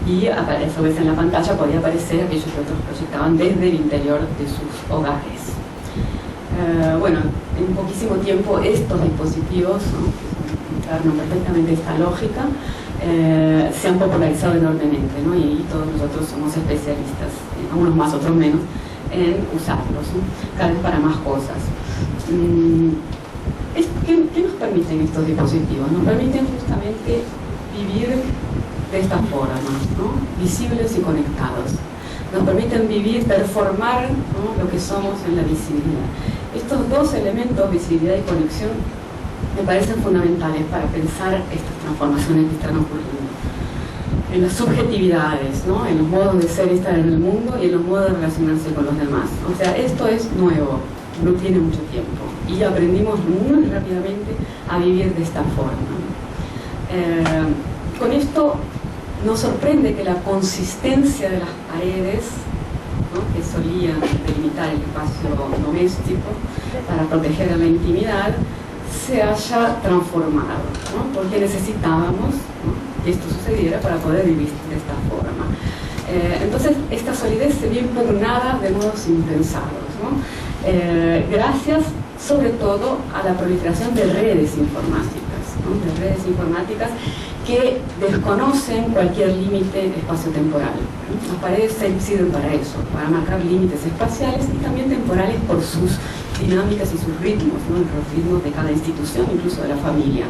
y a su vez en la pantalla podía aparecer aquellos que otros proyectaban desde el interior de sus hogares. Bueno, en poquísimo tiempo estos dispositivos, ¿no?, que encarnan perfectamente esta lógica, se han popularizado enormemente, ¿no? Y todos nosotros somos especialistas, unos más, otros menos, en usarlos, ¿no?, cada vez para más cosas. ¿Qué nos permiten estos dispositivos? Nos permiten justamente vivir de esta forma, ¿no?, visibles y conectados. Nos permiten vivir, performar, ¿no?, lo que somos en la visibilidad. Estos dos elementos, visibilidad y conexión, me parecen fundamentales para pensar estas transformaciones que están ocurriendo en las subjetividades, ¿no?, en los modos de ser y estar en el mundo y en los modos de relacionarse con los demás. O sea, esto es nuevo, no tiene mucho tiempo, y aprendimos muy rápidamente a vivir de esta forma. Con esto nos sorprende que la consistencia de las paredes, ¿no?, que solían delimitar el espacio doméstico para proteger la intimidad, se haya transformado, ¿no?, porque necesitábamos, ¿no?, que esto sucediera para poder vivir de esta forma. Entonces, esta solidez se vio impugnada de modos impensados, ¿no?, gracias sobre todo a la proliferación de redes informáticas, ¿no?, de redes informáticas que desconocen cualquier límite espacio-temporal. Las paredes sirven para eso, para marcar límites espaciales y también temporales por sus dinámicas y sus ritmos, ¿no?, los ritmos de cada institución, incluso de la familia.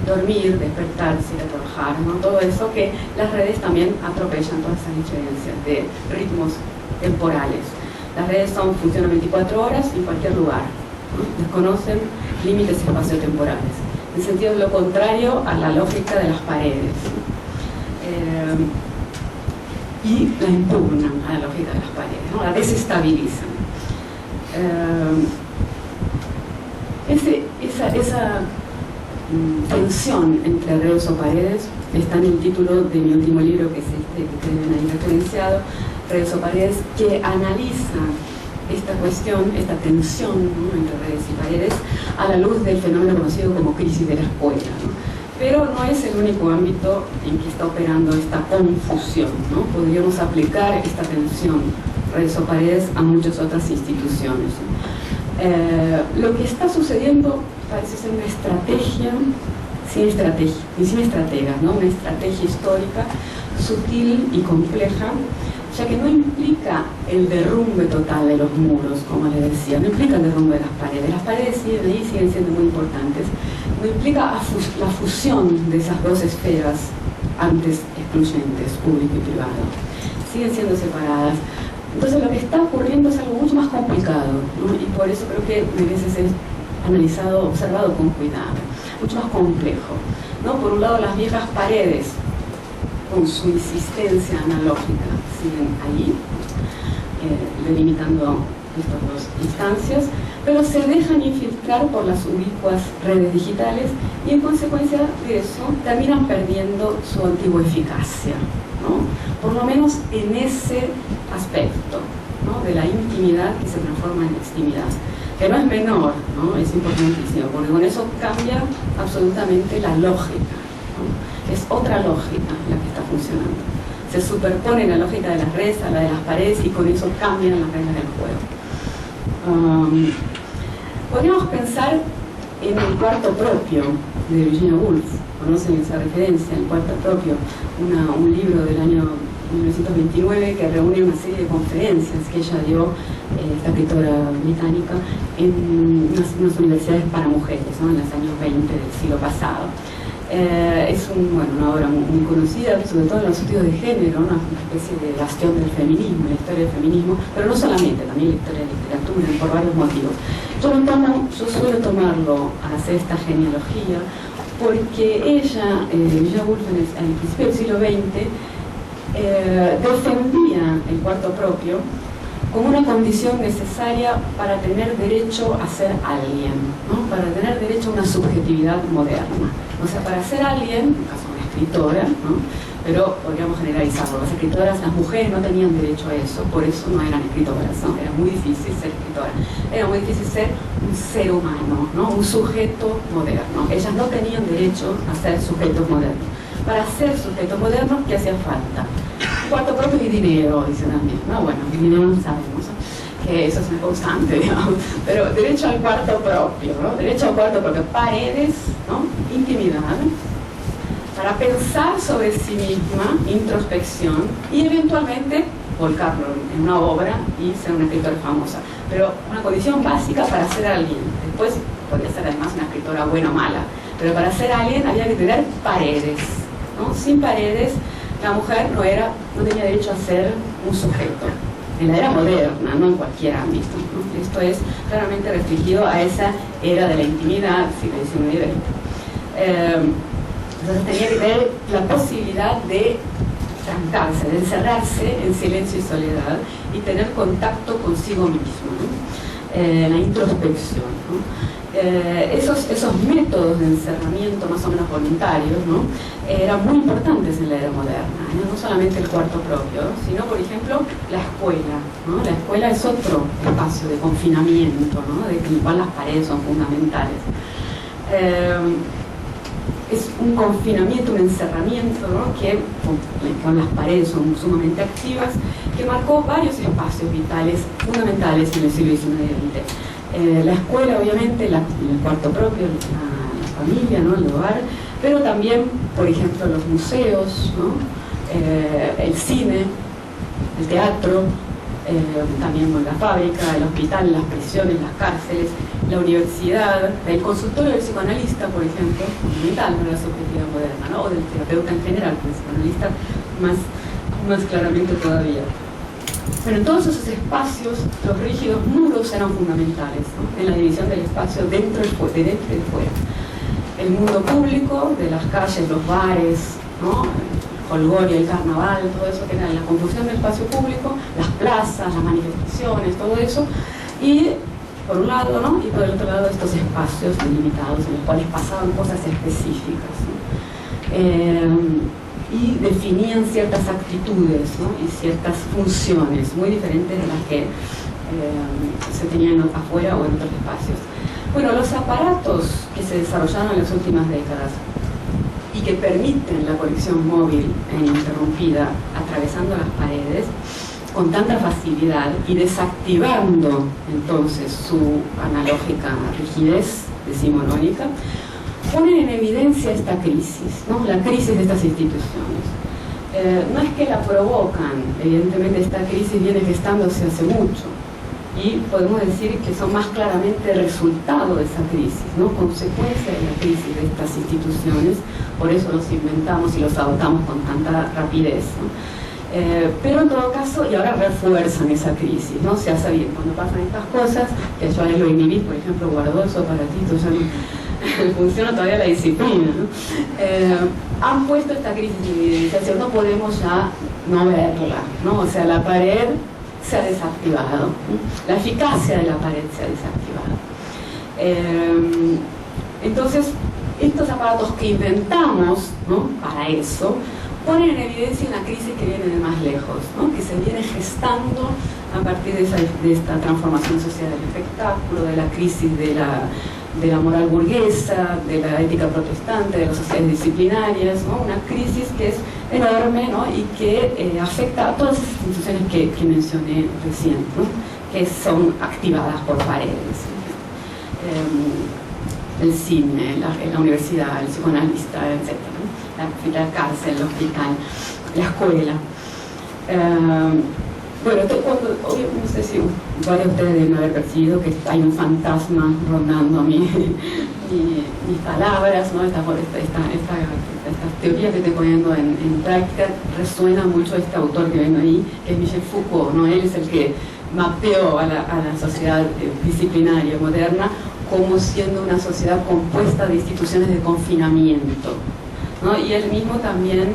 Dormir, despertarse, ir a trabajar, ¿no?, todo eso que las redes también atropellan, todas esas diferencias de ritmos temporales. Las redes funcionan 24 horas en cualquier lugar, ¿no?, desconocen límites espacio-temporales, en sentido de lo contrario a la lógica de las paredes, y la impugnan a la lógica de las paredes, ¿no?, la desestabilizan. Esa tensión entre redes o paredes está en el título de mi último libro, que es este que tienen ahí referenciado, Redes o Paredes, que analiza esta cuestión, esta tensión, ¿no?, entre redes y paredes, a la luz del fenómeno conocido como crisis de la escuela, ¿no? Pero no es el único ámbito en que está operando esta confusión, ¿no? Podríamos aplicar esta tensión, redes o paredes, a muchas otras instituciones. Lo que está sucediendo parece ser una estrategia sin estrategas, ¿no?, una estrategia histórica sutil y compleja, ya que no implica el derrumbe total de los muros, como les decía, no implica el derrumbe de las paredes siguen siendo muy importantes, no implica la fusión de esas dos esferas antes excluyentes, público y privado, siguen siendo separadas. Entonces lo que está ocurriendo es algo mucho más complicado, ¿no?, y por eso creo que merece ser analizado, observado con cuidado, mucho más complejo, ¿no? Por un lado, las viejas paredes, con su insistencia analógica, siguen allí, delimitando estas dos instancias, pero se dejan infiltrar por las ubicuas redes digitales y en consecuencia de eso terminan perdiendo su antigua eficacia, ¿no?, por lo menos en ese aspecto, ¿no?, de la intimidad que se transforma en extimidad, que no es menor, ¿no?, es importantísimo, porque con eso cambia absolutamente la lógica, ¿no?, es otra lógica la que está funcionando. se superpone la lógica de las redes a la de las paredes y con eso cambian las reglas del juego. Podríamos pensar en el cuarto propio de Virginia Woolf. Conocen esa referencia, el cuarto propio, un libro del año 1929 que reúne una serie de conferencias que ella dio, esta escritora británica, en unas universidades para mujeres, ¿no? En los años 20 del siglo pasado. Es una obra muy conocida, sobre todo en los estudios de género, una especie de bastión del feminismo, la historia del feminismo, pero no solamente, también la historia de la literatura, por varios motivos. Yo suelo tomarlo a hacer esta genealogía porque ella, Virginia Woolf, al principio del siglo XX, defendía el cuarto propio como una condición necesaria para tener derecho a ser alguien, ¿no? Para tener derecho a una subjetividad moderna. O sea, para ser alguien, en caso de una escritora, ¿no? Pero podríamos generalizarlo, las escritoras, las mujeres no tenían derecho a eso, por eso no eran escritoras, ¿no? Era muy difícil ser escritora, era muy difícil ser un ser humano, ¿no? Un sujeto moderno. Ellas no tenían derecho a ser sujetos modernos. Para ser sujetos modernos, ¿qué hacía falta? Cuarto propio y dinero, dice también, ¿no? Bueno, dinero no sabemos, que eso es una constante, digamos, pero derecho al cuarto propio, ¿no? Derecho al cuarto propio, paredes, ¿no? Intimidad, para pensar sobre sí misma, introspección, y eventualmente volcarlo en una obra y ser una escritora famosa. Pero una condición básica para ser alguien. Después podría ser además una escritora buena o mala, pero para ser alguien había que tener paredes, ¿no? Sin paredes, la mujer no tenía derecho a ser un sujeto. En la era moderna, no en cualquier ámbito, ¿no? Esto es claramente restringido a esa era de la intimidad, siglo XIX y XX. Entonces tenía que tener la posibilidad de trancarse, de encerrarse en silencio y soledad y tener contacto consigo mismo, ¿no? La introspección, ¿no? Esos métodos de encerramiento más o menos voluntarios, ¿no? Eran muy importantes en la era moderna, ¿no? No solamente el cuarto propio, sino, por ejemplo, la escuela, ¿no? La escuela es otro espacio de confinamiento, ¿no? De el cual las paredes son fundamentales. Es un confinamiento, un encerramiento, ¿no? Que con las paredes son sumamente activas, que marcó varios espacios vitales fundamentales en el siglo XIX y XX. La escuela, obviamente, el cuarto propio, la familia, ¿no? El hogar, pero también, por ejemplo, los museos, ¿no? El cine, el teatro, también la fábrica, el hospital, las prisiones, las cárceles, la universidad, el consultorio del psicoanalista, por ejemplo, fundamental para la subjetividad moderna, ¿no? O del terapeuta en general, pero el psicoanalista más claramente todavía. Pero en todos esos espacios, los rígidos muros eran fundamentales, ¿no? En la división del espacio de dentro y de fuera. El mundo público, de las calles, los bares, ¿no? Holgoria, el carnaval, todo eso que era la confusión del espacio público, las plazas, las manifestaciones, todo eso, y por un lado, ¿no? Y por el otro lado estos espacios delimitados en los cuales pasaban cosas específicas, ¿no? Y definían ciertas actitudes, ¿no? Y ciertas funciones muy diferentes de las que se tenían afuera o en otros espacios. Bueno, los aparatos que se desarrollaron en las últimas décadas y que permiten la conexión móvil e ininterrumpida atravesando las paredes con tanta facilidad y desactivando entonces su analógica rigidez decimonónica, ponen en evidencia esta crisis, ¿no? La crisis de estas instituciones. No es que la provocan, evidentemente esta crisis viene gestándose hace mucho, y podemos decir que son más claramente resultado de esa crisis, ¿no? Consecuencia de la crisis de estas instituciones, por eso los inventamos y los adoptamos con tanta rapidez, ¿no? Pero en todo caso, y ahora refuerzan esa crisis, ¿no? Se hace bien cuando pasan estas cosas, que yo lo inhibí, por ejemplo, guardó su aparatito, ya no funciona todavía la disciplina, ¿no? Han puesto esta crisis de evidenciación, no podemos ya no verla, ¿no? O sea, la pared se ha desactivado, la eficacia de la pared se ha desactivado. Entonces, estos aparatos que inventamos, ¿no? Para eso, ponen en evidencia una crisis que viene de más lejos, ¿no? Que se viene gestando a partir de esta transformación social del espectáculo, de la crisis de de la moral burguesa, de la ética protestante, de las sociedades disciplinarias, ¿no? Una crisis que es enorme, ¿no? Y que afecta a todas las instituciones que mencioné recién, ¿no? Que son activadas por paredes. El cine, la universidad, el psicoanalista, etc., ¿no? La cárcel, el hospital, la escuela. Bueno, no sé si varios de ustedes deben haber percibido que hay un fantasma rondando mis palabras, ¿no? Esta teoría que estoy poniendo en práctica. Resuena mucho este autor que ven ahí, que es Michel Foucault, ¿no? Él es el que mapeó a la sociedad disciplinaria moderna como siendo una sociedad compuesta de instituciones de confinamiento, ¿no? Y él mismo también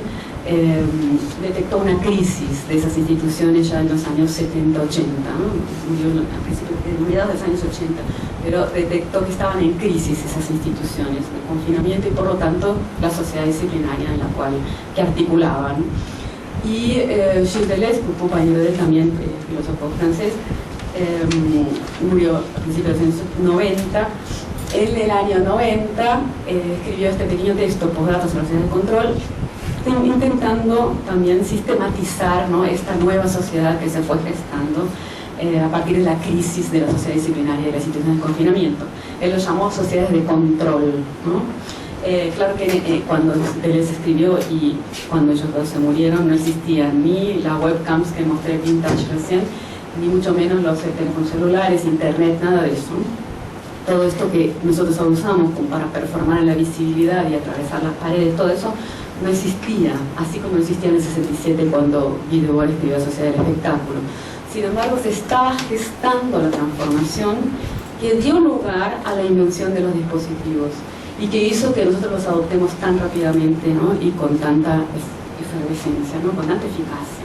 detectó una crisis de esas instituciones ya en los años 70-80, ¿no? Murió a principios de mediados de los años 80, pero detectó que estaban en crisis esas instituciones de confinamiento y por lo tanto la sociedad disciplinaria en la cual que articulaban. Y Gilles Deleuze, un compañero de él también, filósofo francés, murió a principios de los años 90. En el año 90 escribió este pequeño texto, Postdata sobre la sociedad de control, intentando también sistematizar, ¿no? Esta nueva sociedad que se fue gestando a partir de la crisis de la sociedad disciplinaria y de las instituciones de confinamiento. Él lo llamó sociedades de control, ¿no? Claro que cuando Deleuze escribió y cuando ellos dos se murieron no existían ni las webcams que mostré vintage recién, ni mucho menos los teléfonos celulares, internet, nada de eso. Todo esto que nosotros usamos para performar en la visibilidad y atravesar las paredes, todo eso no existía, así como no existía en el 67 cuando Guy Debord escribió Sociedad del Espectáculo. Sin embargo, se estaba gestando la transformación que dio lugar a la invención de los dispositivos y que hizo que nosotros los adoptemos tan rápidamente, ¿no? Y con tanta efervescencia, ¿no? Con tanta eficacia.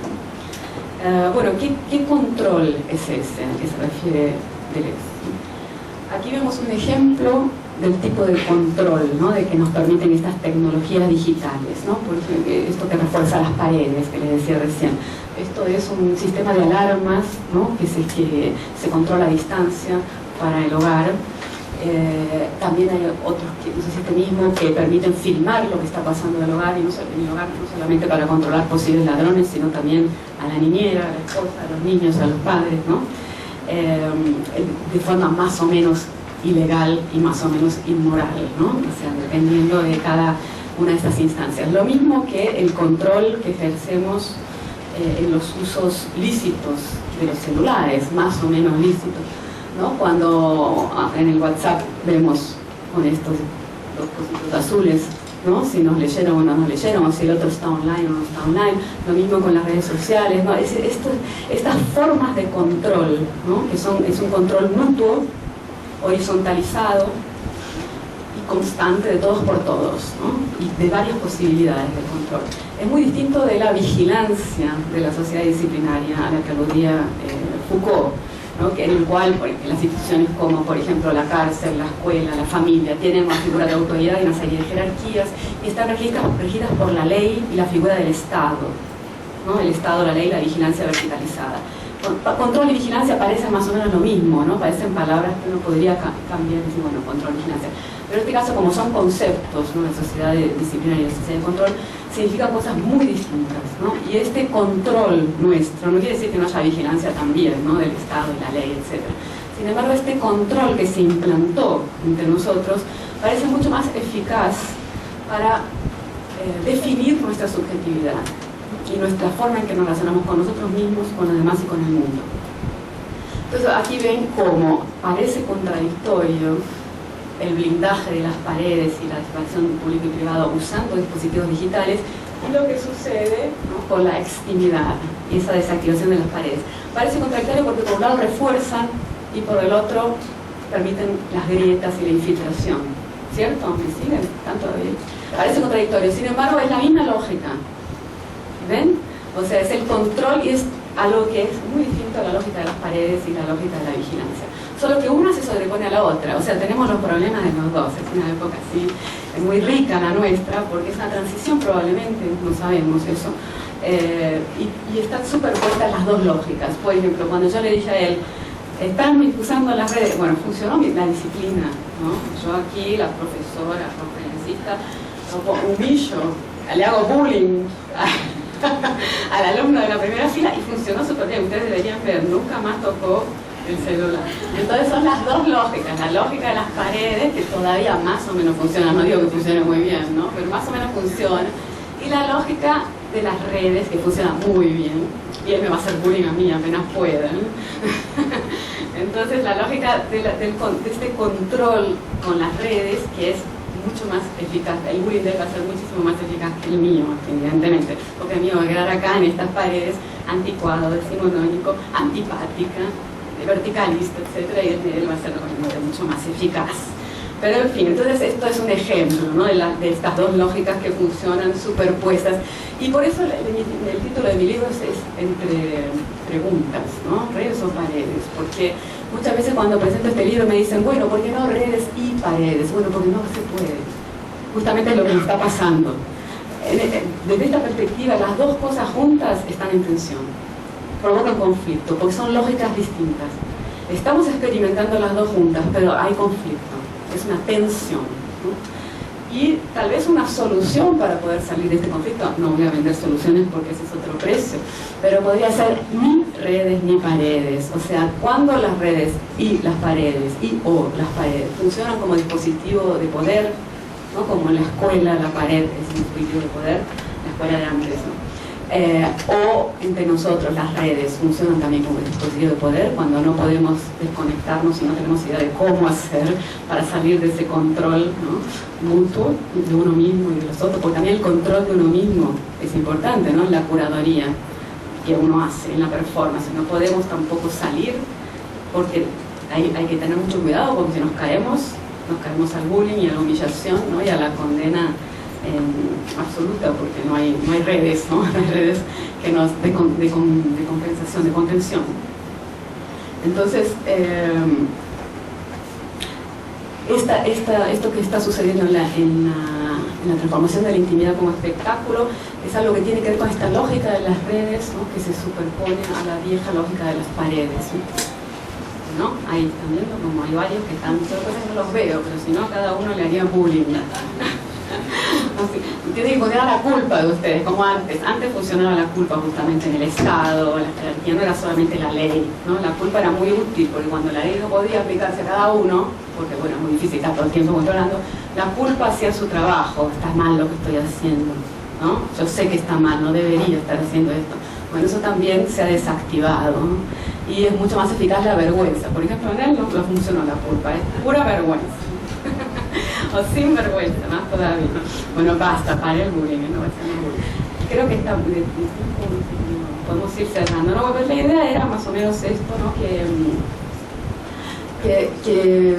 Bueno, ¿qué control es ese al que se refiere Deleuze? Aquí vemos un ejemplo del tipo de control, ¿no? De que nos permiten estas tecnologías digitales, ¿no? Por ejemplo, esto que refuerza las paredes, que les decía recién. Esto es un sistema de alarmas, ¿no? que se controla a distancia para el hogar. También hay otros que usan este mismo que permiten filmar lo que está pasando en el hogar, y no solamente para controlar posibles ladrones, sino también a la niñera, a la esposa, a los niños, a los padres, ¿no? De forma más o menos ilegal y más o menos inmoral, ¿no? O sea, dependiendo de cada una de estas instancias. Lo mismo que el control que ejercemos en los usos lícitos de los celulares, más o menos lícitos, ¿no? Cuando en el WhatsApp vemos con estos dos cositos azules, ¿no? Si nos leyeron o no nos leyeron, o si el otro está online o no está online. Lo mismo con las redes sociales, ¿no? Estas formas de control, ¿no? Que es un control mutuo, horizontalizado y constante de todos por todos, ¿no? Y de varias posibilidades de control. Es muy distinto de la vigilancia de la sociedad disciplinaria a la que aludía Foucault, ¿no? Que en el cual las instituciones como por ejemplo la cárcel, la escuela, la familia tienen una figura de autoridad y una serie de jerarquías y están regidas por la ley y la figura del Estado, ¿no? El Estado, la ley, la vigilancia verticalizada. Control y vigilancia parecen más o menos lo mismo, ¿no? Parecen palabras que uno podría cambiar y decir, bueno, control y vigilancia. Pero en este caso, como son conceptos, ¿no? La sociedad disciplinaria y la sociedad de control significan cosas muy distintas, ¿no? Y este control nuestro no quiere decir que no haya vigilancia también, ¿no? Del Estado y la ley, etc. Sin embargo, este control que se implantó entre nosotros parece mucho más eficaz para definir nuestra subjetividad y nuestra forma en que nos relacionamos con nosotros mismos, con los demás y con el mundo. Entonces aquí ven cómo parece contradictorio el blindaje de las paredes y la dispersión público y privado usando dispositivos digitales y lo que sucede, ¿no? Con la extimidad y esa desactivación de las paredes. Parece contradictorio porque por un lado refuerzan y por el otro permiten las grietas y la infiltración, ¿cierto? ¿Me siguen? ¿Tanto bien? Parece contradictorio, sin embargo es la misma lógica. ¿Ven? O sea, es el control y es algo que es muy distinto a la lógica de las paredes y la lógica de la vigilancia. Solo que una se sobrepone a la otra, o sea, tenemos los problemas de los dos. Es una época así, es muy rica la nuestra, porque es una transición probablemente, no sabemos eso, y están superpuestas las dos lógicas. Por ejemplo, cuando yo le dije a él, están usando las redes. Bueno, funcionó la disciplina, ¿no? Yo aquí, la profesora, conferencista, humillo, le hago bullying al alumno de la primera fila y funcionó súper bien. Ustedes deberían ver, nunca más tocó el celular. Entonces son las dos lógicas, la lógica de las paredes, que todavía más o menos funciona, no digo que funcione muy bien, ¿no? Pero más o menos funciona, y la lógica de las redes, que funciona muy bien, y él me va a hacer bullying a mí apenas pueda. Entonces la lógica de este control con las redes, que es mucho más eficaz, el bullying debe ser muchísimo más eficaz que el mío, evidentemente, porque el mío va a quedar acá en estas paredes, anticuado, decimonónico, antipática, verticalista, etcétera, y el de él va a ser mucho más eficaz. Pero en fin, entonces esto es un ejemplo, ¿no? de estas dos lógicas que funcionan superpuestas, y por eso el título de mi libro es entre preguntas, ¿no? Redes o paredes, porque muchas veces cuando presento este libro me dicen, bueno, ¿por qué no redes y paredes? Bueno, porque no se puede. Justamente es lo que me está pasando. Desde esta perspectiva, las dos cosas juntas están en tensión, provocan conflicto, porque son lógicas distintas. Estamos experimentando las dos juntas, pero hay conflicto, es una tensión, ¿no? Y tal vez una solución para poder salir de este conflicto, no voy a vender soluciones porque ese es otro precio, pero podría ser ni redes ni paredes. O sea, cuando las redes y las paredes o las paredes funcionan como dispositivo de poder, ¿no? Como en la escuela la pared es un dispositivo de poder, la escuela de antes, ¿no? O entre nosotros las redes funcionan también como dispositivo de poder, cuando no podemos desconectarnos y no tenemos idea de cómo hacer para salir de ese control, ¿no? Mutuo de uno mismo y de los otros, porque también el control de uno mismo es importante, ¿no? En la curaduría que uno hace, en la performance. No podemos tampoco salir, porque hay que tener mucho cuidado, porque si nos caemos al bullying y a la humillación, ¿no? Y a la condena absoluta, porque no hay redes, ¿no? No hay redes que nos de compensación, de contención. Entonces, esto que está sucediendo en la transformación de la intimidad como espectáculo es algo que tiene que ver con esta lógica de las redes, ¿no? Que se superpone a la vieja lógica de las paredes, ¿no? Ahí están viendo como hay varios que están, yo no los veo, pero si no a cada uno le haría bullying. Tiene que poner la culpa de ustedes, como antes. Antes funcionaba la culpa justamente en el Estado, la jerarquía, no era solamente la ley, ¿no? La culpa era muy útil, porque cuando la ley no podía aplicarse a cada uno, porque bueno, es muy difícil estar todo el tiempo controlando, la culpa hacía su trabajo. Está mal lo que estoy haciendo, ¿no? Yo sé que está mal, no debería estar haciendo esto. Bueno, eso también se ha desactivado, ¿no? Y es mucho más eficaz la vergüenza. Por ejemplo, en él no funcionó la culpa, es pura vergüenza. O sin vergüenza, más todavía. Bueno, basta, para el bullying, no va a ser bullying. Creo que podemos ir cerrando, ¿no? Pues la idea era más o menos esto, ¿no? Que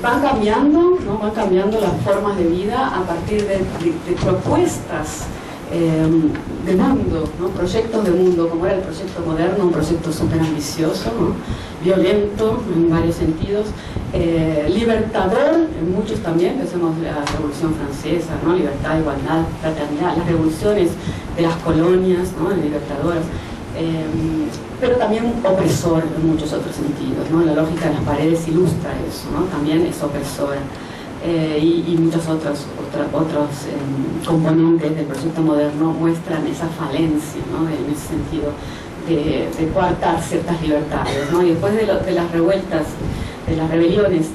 van cambiando, ¿no? Van cambiando las formas de vida a partir de propuestas de mundo, ¿no? Proyectos de mundo, como era el proyecto moderno, un proyecto súper ambicioso, ¿no? Violento en varios sentidos, libertador en muchos también. Pensemos en la Revolución Francesa, ¿no? Libertad, igualdad, fraternidad, las revoluciones de las colonias, ¿no? Libertadoras, pero también opresor en muchos otros sentidos, ¿no? La lógica de las paredes ilustra eso, ¿no? También es opresora. Y muchos otros componentes del proyecto moderno muestran esa falencia, ¿no? En ese sentido de coartar ciertas libertades, ¿no? Y después de las revueltas, de las rebeliones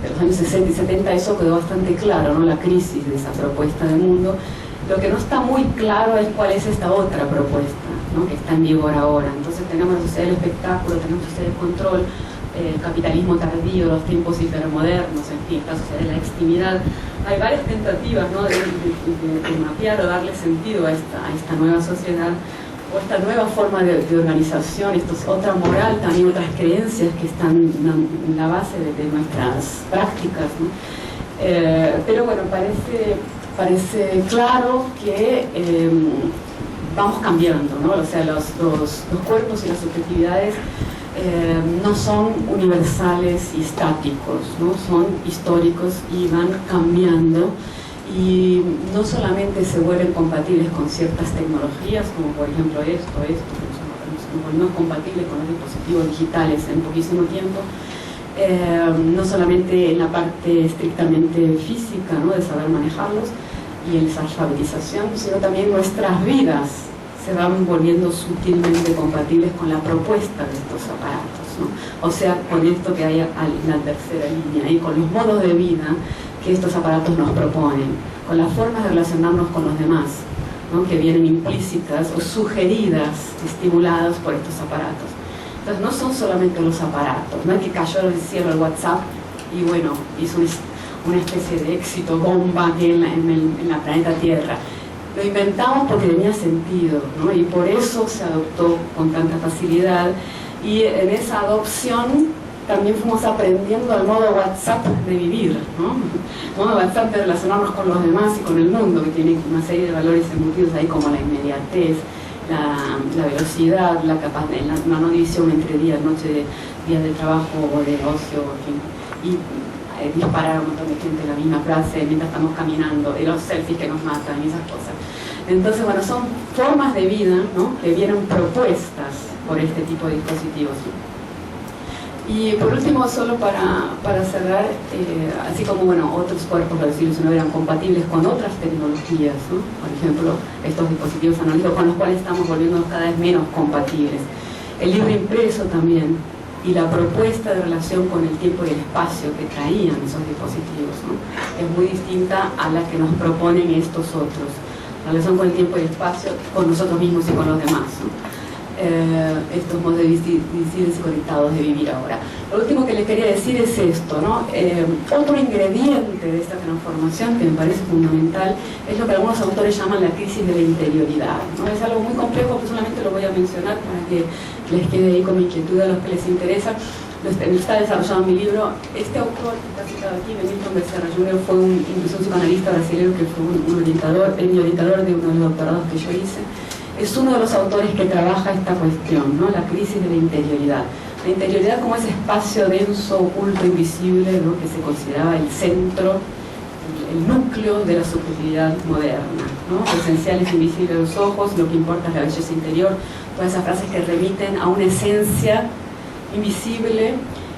de los años 60 y 70, eso quedó bastante claro, ¿no? La crisis de esa propuesta de mundo. Lo que no está muy claro es cuál es esta otra propuesta, ¿no? Que está en vigor ahora. Entonces tenemos la sociedad del espectáculo, tenemos la sociedad del control, capitalismo tardío, los tiempos hipermodernos, en fin, la sociedad de la extimidad. Hay varias tentativas, ¿no? de mapear o darle sentido a esta nueva sociedad, o esta nueva forma de organización. Esto es otra moral, también otras creencias que están en la base de nuestras prácticas, ¿no? Pero bueno, parece claro que vamos cambiando, ¿no? O sea, los cuerpos y las subjetividades no son universales y estáticos, ¿no? Son históricos y van cambiando, y no solamente se vuelven compatibles con ciertas tecnologías, como por ejemplo esto que nosotros podemos volvimos compatibles con los dispositivos digitales en poquísimo tiempo, no solamente en la parte estrictamente física, ¿no?, de saber manejarlos y en esa alfabetización, sino también nuestras vidas se van volviendo sutilmente compatibles con la propuesta de estos aparatos, ¿no? O sea, con esto que hay en la tercera línea y con los modos de vida que estos aparatos nos proponen, con las formas de relacionarnos con los demás, ¿no?, que vienen implícitas o sugeridas, estimuladas por estos aparatos. Entonces no son solamente los aparatos, no es que cayó del cielo el WhatsApp y bueno, hizo una especie de éxito bomba aquí en la planeta Tierra. Lo inventamos porque tenía sentido, ¿no?, y por eso se adoptó con tanta facilidad, y en esa adopción también fuimos aprendiendo el modo WhatsApp de vivir, ¿no?, el modo WhatsApp de relacionarnos con los demás y con el mundo, que tiene una serie de valores embutidos ahí, como la inmediatez, la velocidad, la no división entre días, noche, días de trabajo o de ocio, en fin, y disparar a un montón de gente en la misma frase mientras estamos caminando, y los selfies que nos matan y esas cosas. Entonces, bueno, son formas de vida, ¿no?, que vienen propuestas por este tipo de dispositivos. Y por último, solo para cerrar, así como, bueno, otros cuerpos, por decirlo, no eran compatibles con otras tecnologías, ¿no?, por ejemplo, estos dispositivos analógicos con los cuales estamos volviéndonos cada vez menos compatibles. El libro impreso también, y la propuesta de relación con el tiempo y el espacio que traían esos dispositivos, ¿no?, es muy distinta a la que nos proponen estos otros. La relación con el tiempo y el espacio, con nosotros mismos y con los demás, ¿no?, estos modos visibles y conectados de vivir ahora. Lo último que les quería decir es esto, ¿no? Otro ingrediente de esta transformación que me parece fundamental es lo que algunos autores llaman la crisis de la interioridad, ¿no? Es algo muy complejo que solamente lo voy a mencionar para que les quede ahí con inquietud a los que les interesa. Está desarrollado en mi libro. Este autor que está citado aquí, Benilton Becerra Jr., fue incluso un psicoanalista brasileño que fue un orientador de uno de los doctorados que yo hice. Es uno de los autores que trabaja esta cuestión, ¿no?, la crisis de la interioridad. La interioridad como ese espacio denso, oculto, invisible, ¿no?, que se consideraba el centro, el núcleo de la subjetividad moderna, ¿no?, lo esencial es invisible a los ojos, lo que importa es la belleza interior, todas esas frases que remiten a una esencia invisible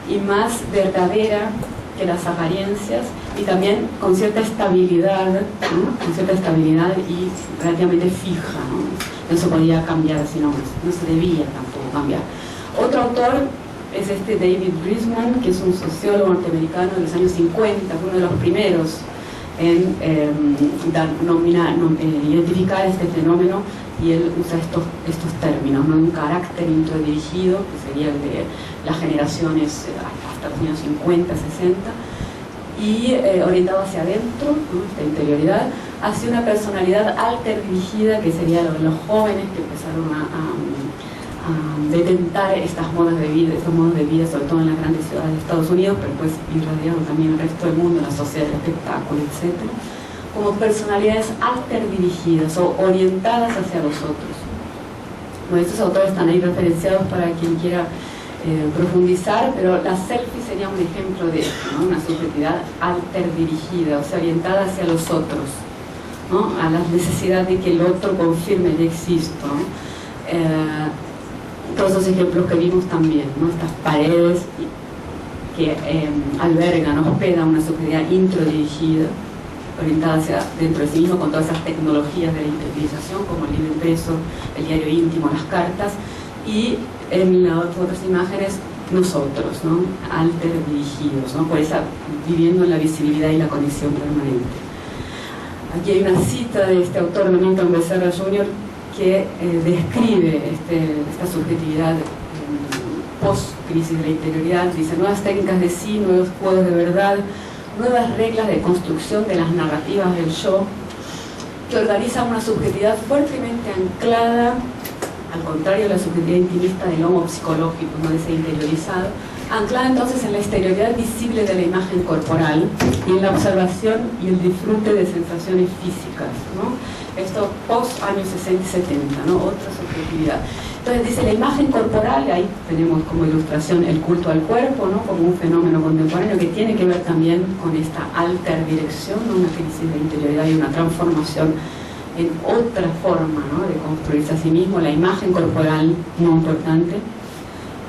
y más verdadera que las apariencias, y también con cierta estabilidad, ¿no?, con cierta estabilidad y relativamente fija, ¿no? No se podía cambiar, sino no se debía tampoco cambiar. Otro autor es David Brisman, que es un sociólogo norteamericano de los años 50, fue uno de los primeros en identificar este fenómeno, y él usa estos términos, ¿no?, un carácter introdirigido, que sería el de las generaciones hasta los años 50, 60, y orientado hacia adentro, ¿no?, esta interioridad, hacia una personalidad alter dirigida, que sería lo de los jóvenes que empezaron a detentar estos modos de vida, sobre todo en las grandes ciudades de Estados Unidos, pero después irradiaron también el resto del mundo, la sociedad del espectáculo, etc., como personalidades alter dirigidas o orientadas hacia los otros. Bueno, estos autores están ahí referenciados para quien quiera profundizar, pero la selfie sería un ejemplo de esto, ¿no?, una subjetividad alter dirigida, o sea, orientada hacia los otros, ¿no?, a la necesidad de que el otro confirme que existo, ¿no? Todos esos ejemplos que vimos también, ¿no?, estas paredes que albergan, hospedan una subjetividad introdirigida, orientada hacia dentro de sí mismo, con todas esas tecnologías de la interiorización, como el libro impreso, el diario íntimo, las cartas, y en las otras imágenes nosotros, ¿no?, alter dirigidos, ¿no?, por esa, viviendo en la visibilidad y la conexión permanente. Aquí hay una cita de este autor, Benilton Becerra Jr., que describe esta subjetividad post-crisis de la interioridad. Dice: nuevas técnicas de sí, nuevos juegos de verdad, nuevas reglas de construcción de las narrativas del yo, que organizan una subjetividad fuertemente anclada, al contrario de la subjetividad intimista del homo psicológico, ¿no?, de ese interiorizado, anclada entonces en la exterioridad visible de la imagen corporal y en la observación y el disfrute de sensaciones físicas, ¿no? Esto post años 60 y 70, ¿no?, otra subjetividad. Entonces dice la imagen corporal, y ahí tenemos como ilustración el culto al cuerpo, ¿no?, como un fenómeno contemporáneo que tiene que ver también con esta alter dirección, ¿no?, una crisis de interioridad y una transformación en otra forma, ¿no?, de construirse a sí mismo, la imagen corporal muy importante,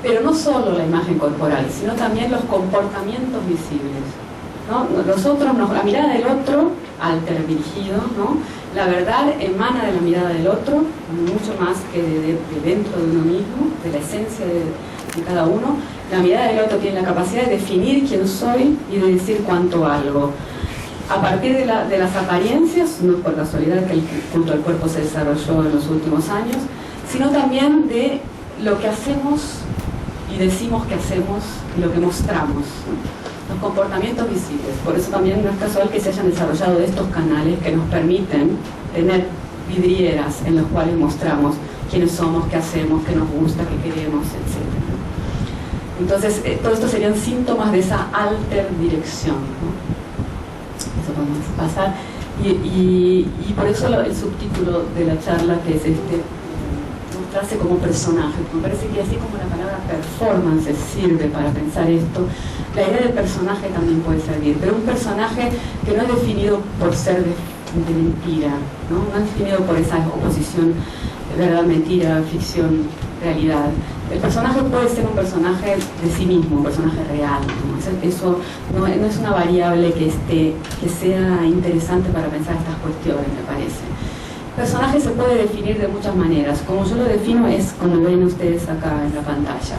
pero no solo la imagen corporal, sino también los comportamientos visibles, ¿no? La mirada del otro, alter dirigido, ¿no? La verdad emana de la mirada del otro, mucho más que de dentro de uno mismo, de la esencia de cada uno. La mirada del otro tiene la capacidad de definir quién soy y de decir cuánto valgo. A partir de las apariencias, no por casualidad que el culto al cuerpo se desarrolló en los últimos años, sino también de lo que hacemos y decimos que hacemos y lo que mostramos, ¿no? Los comportamientos visibles. Por eso también no es casual que se hayan desarrollado estos canales que nos permiten tener vidrieras en los cuales mostramos quiénes somos, qué hacemos, qué nos gusta, qué queremos, etc. Entonces, todo esto serían síntomas de esa alter dirección, ¿no? Eso podemos pasar. Y por eso el subtítulo de la charla, que es mostrarse como personaje. Me parece que así como la palabra performance sirve para pensar esto, la idea de personaje también puede servir, pero un personaje que no es definido por ser de mentira, ¿no? No es definido por esa oposición verdad, mentira, ficción, realidad. El personaje puede ser un personaje de sí mismo, un personaje real, ¿no? Eso no es una variable que sea interesante para pensar estas cuestiones, me parece. El personaje se puede definir de muchas maneras. Como yo lo defino es como ven ustedes acá en la pantalla.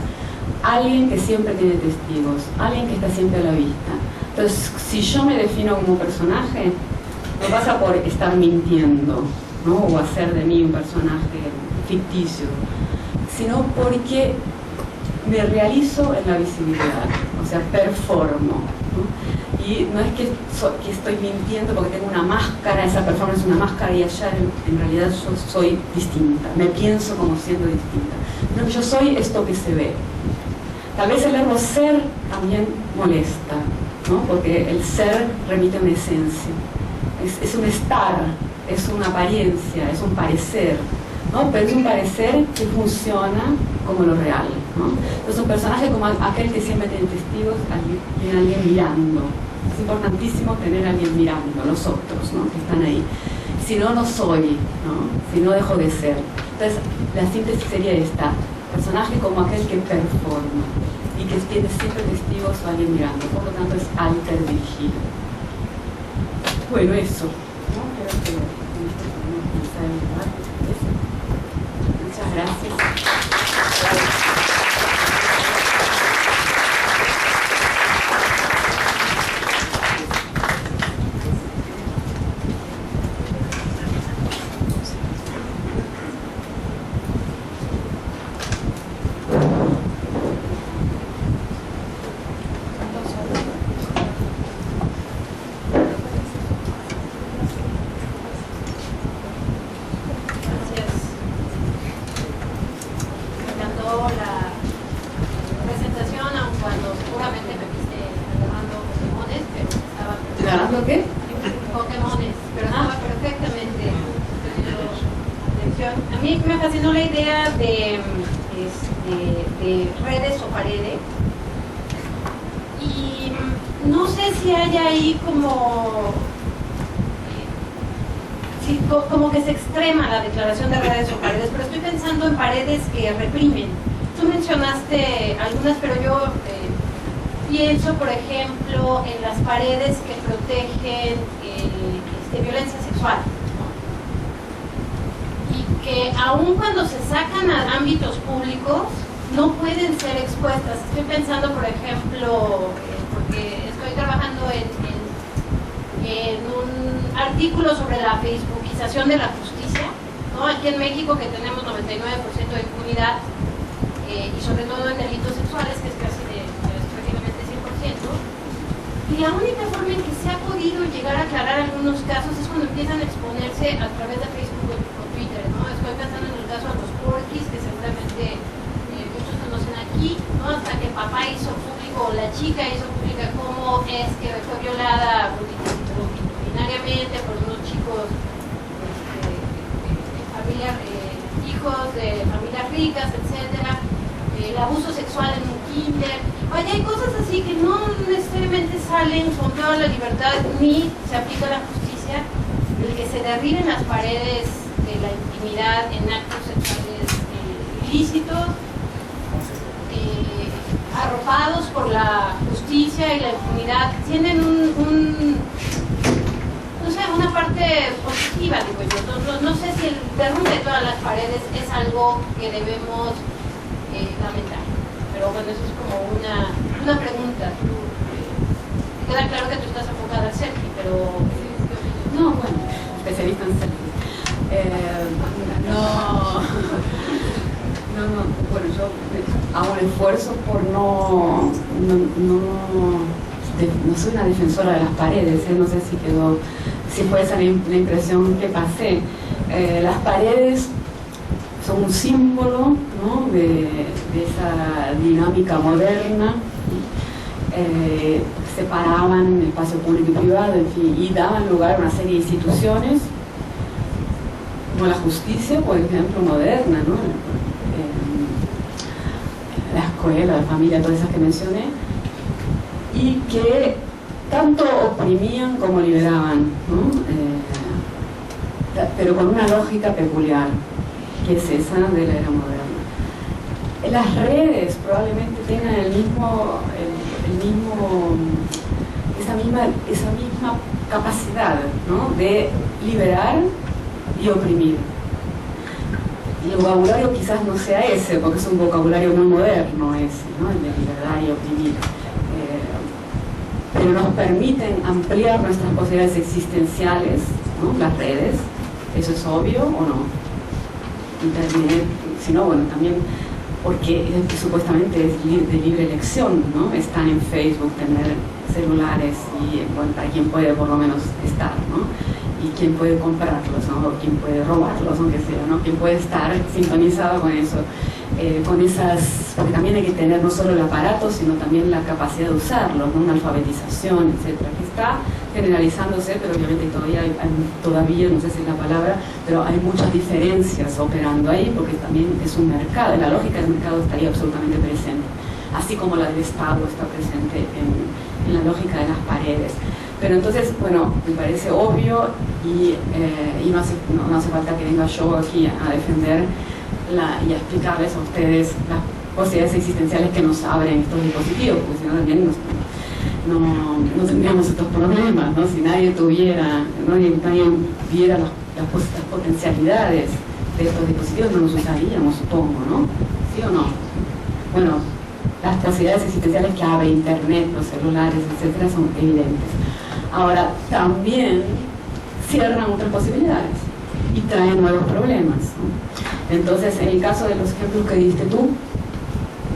Alguien que siempre tiene testigos, alguien que está siempre a la vista. Entonces, si yo me defino como personaje, no pasa por estar mintiendo, ¿no?, o hacer de mí un personaje ficticio, sino porque me realizo en la visibilidad, o sea, performo, ¿no? Y no es que estoy mintiendo porque tengo una máscara, esa performance es una máscara y allá en realidad yo soy distinta, me pienso como siendo distinta. No, yo soy esto que se ve. Tal vez el verbo ser también molesta, ¿no?, porque el ser remite a una esencia, es un estar, es una apariencia, es un parecer, ¿no? Pero es un parecer que funciona como lo real, ¿no? Entonces un personaje como aquel que siempre tiene testigos, tiene alguien mirando. Es importantísimo tener a alguien mirando, los otros, ¿no?, que están ahí. Si no, no soy, ¿no?, si no dejo de ser. Entonces la síntesis sería esta: personaje como aquel que performa y que tiene siempre testigos o alguien mirando, por lo tanto es alter dirigido. Bueno, eso, ¿no? Creo que podemos pensar en el debate. Muchas gracias. Como que se extrema la declaración de redes o paredes, pero estoy pensando en paredes que reprimen. Tú mencionaste algunas, pero yo pienso, por ejemplo, en las paredes que protegen violencia sexual, ¿no? Y que aun cuando se sacan a ámbitos públicos, no pueden ser expuestas. Estoy pensando, por ejemplo, porque estoy trabajando en un artículo sobre la facebookización de la justicia, ¿no? Aquí en México, que tenemos 99% de impunidad, y sobre todo en delitos sexuales, que es casi prácticamente 100%, y la única forma en que se ha podido llegar a aclarar algunos casos es cuando empiezan a exponerse a través de Facebook o Twitter, ¿no? Estoy pensando en el caso de los porquis, que seguramente muchos conocen aquí, ¿no? Hasta que papá hizo público, o la chica hizo pública cómo es que fue violada multitudinariamente por unos chicos hijos de familias ricas, etcétera, el abuso sexual en un kinder. Vaya, hay cosas así que no necesariamente salen con toda la libertad ni se aplica la justicia. el que se derriben las paredes de la intimidad en actos sexuales ilícitos, arropados por la justicia y la impunidad, tienen no sé, una parte positiva, digo yo. No sé si el derrumbe de todas las paredes es algo que debemos lamentar, pero bueno, eso es como una pregunta. Queda claro que tú estás enfocada al selfie, pero... No, bueno, especialista en selfie. Bueno, yo hago un esfuerzo por no soy una defensora de las paredes, no sé si fue esa la impresión que pasé. Las paredes son un símbolo, ¿no?, de esa dinámica moderna. Separaban el espacio público y privado, en fin, y daban lugar a una serie de instituciones, como la justicia, por ejemplo, moderna, ¿no? La escuela, la familia, todas esas que mencioné, y que tanto oprimían como liberaban, ¿no? Pero con una lógica peculiar, que es esa de la era moderna. Las redes probablemente tengan esa misma capacidad, ¿no?, de liberar y oprimir. Y el vocabulario quizás no sea ese, porque es un vocabulario muy moderno ese, ¿no?, el de liberar y oprimir. Pero nos permiten ampliar nuestras posibilidades existenciales, ¿no?, las redes, eso es obvio o no. Internet, si no, bueno, también porque supuestamente es de libre elección, ¿no? Están en Facebook, tener celulares y, bueno, para quien puede por lo menos estar, ¿no? Y quien puede comprarlos, ¿no? O quien puede robarlos, aunque sea, ¿no? Quien puede estar sintonizado con eso, con esas, porque también hay que tener no solo el aparato, sino también la capacidad de usarlo, ¿no? Una alfabetización, etcétera, que está generalizándose, pero obviamente todavía, no sé si es la palabra, pero hay muchas diferencias operando ahí, porque también es un mercado, la lógica del mercado estaría absolutamente presente, así como la del Estado está presente en la lógica de las paredes. Pero entonces, bueno, me parece obvio y no hace falta que venga yo aquí a defender y a explicarles a ustedes las posibilidades existenciales que nos abren estos dispositivos, porque si no también no tendríamos estos problemas, ¿no? Si nadie viera las potencialidades de estos dispositivos, no los usaríamos, supongo, ¿no? ¿Sí o no? Bueno, las posibilidades existenciales que abre Internet, los celulares, etcétera, son evidentes. Ahora, también cierran otras posibilidades y traen nuevos problemas, ¿no? Entonces, en el caso de los ejemplos que diste tú,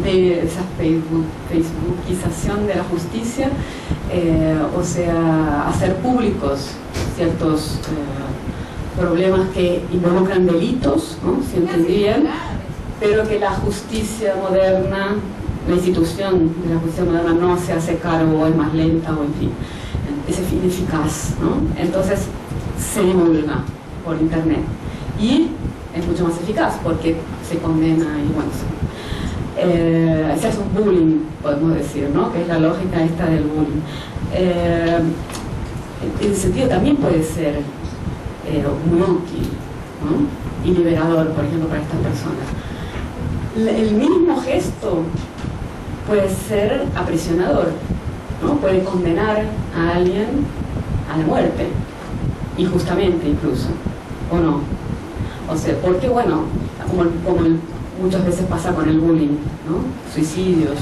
de esa facebookización de la justicia, o sea, hacer públicos ciertos problemas que involucran delitos, ¿no?, si entendí bien, pero que la justicia moderna, la institución de la justicia moderna no se hace cargo, o es más lenta, o en fin, es ineficaz, ¿no? Entonces se divulga por internet y es mucho más eficaz porque se condena y bueno, se hace un bullying, podemos decir, ¿no?, que es la lógica esta del bullying. En ese sentido también puede ser muy útil, ¿no?, y liberador, por ejemplo, para estas personas. El mismo gesto puede ser aprisionador, ¿no?, puede condenar a alguien a la muerte, injustamente incluso, o no. O sea, porque bueno, como muchas veces pasa con el bullying, ¿no?, suicidios,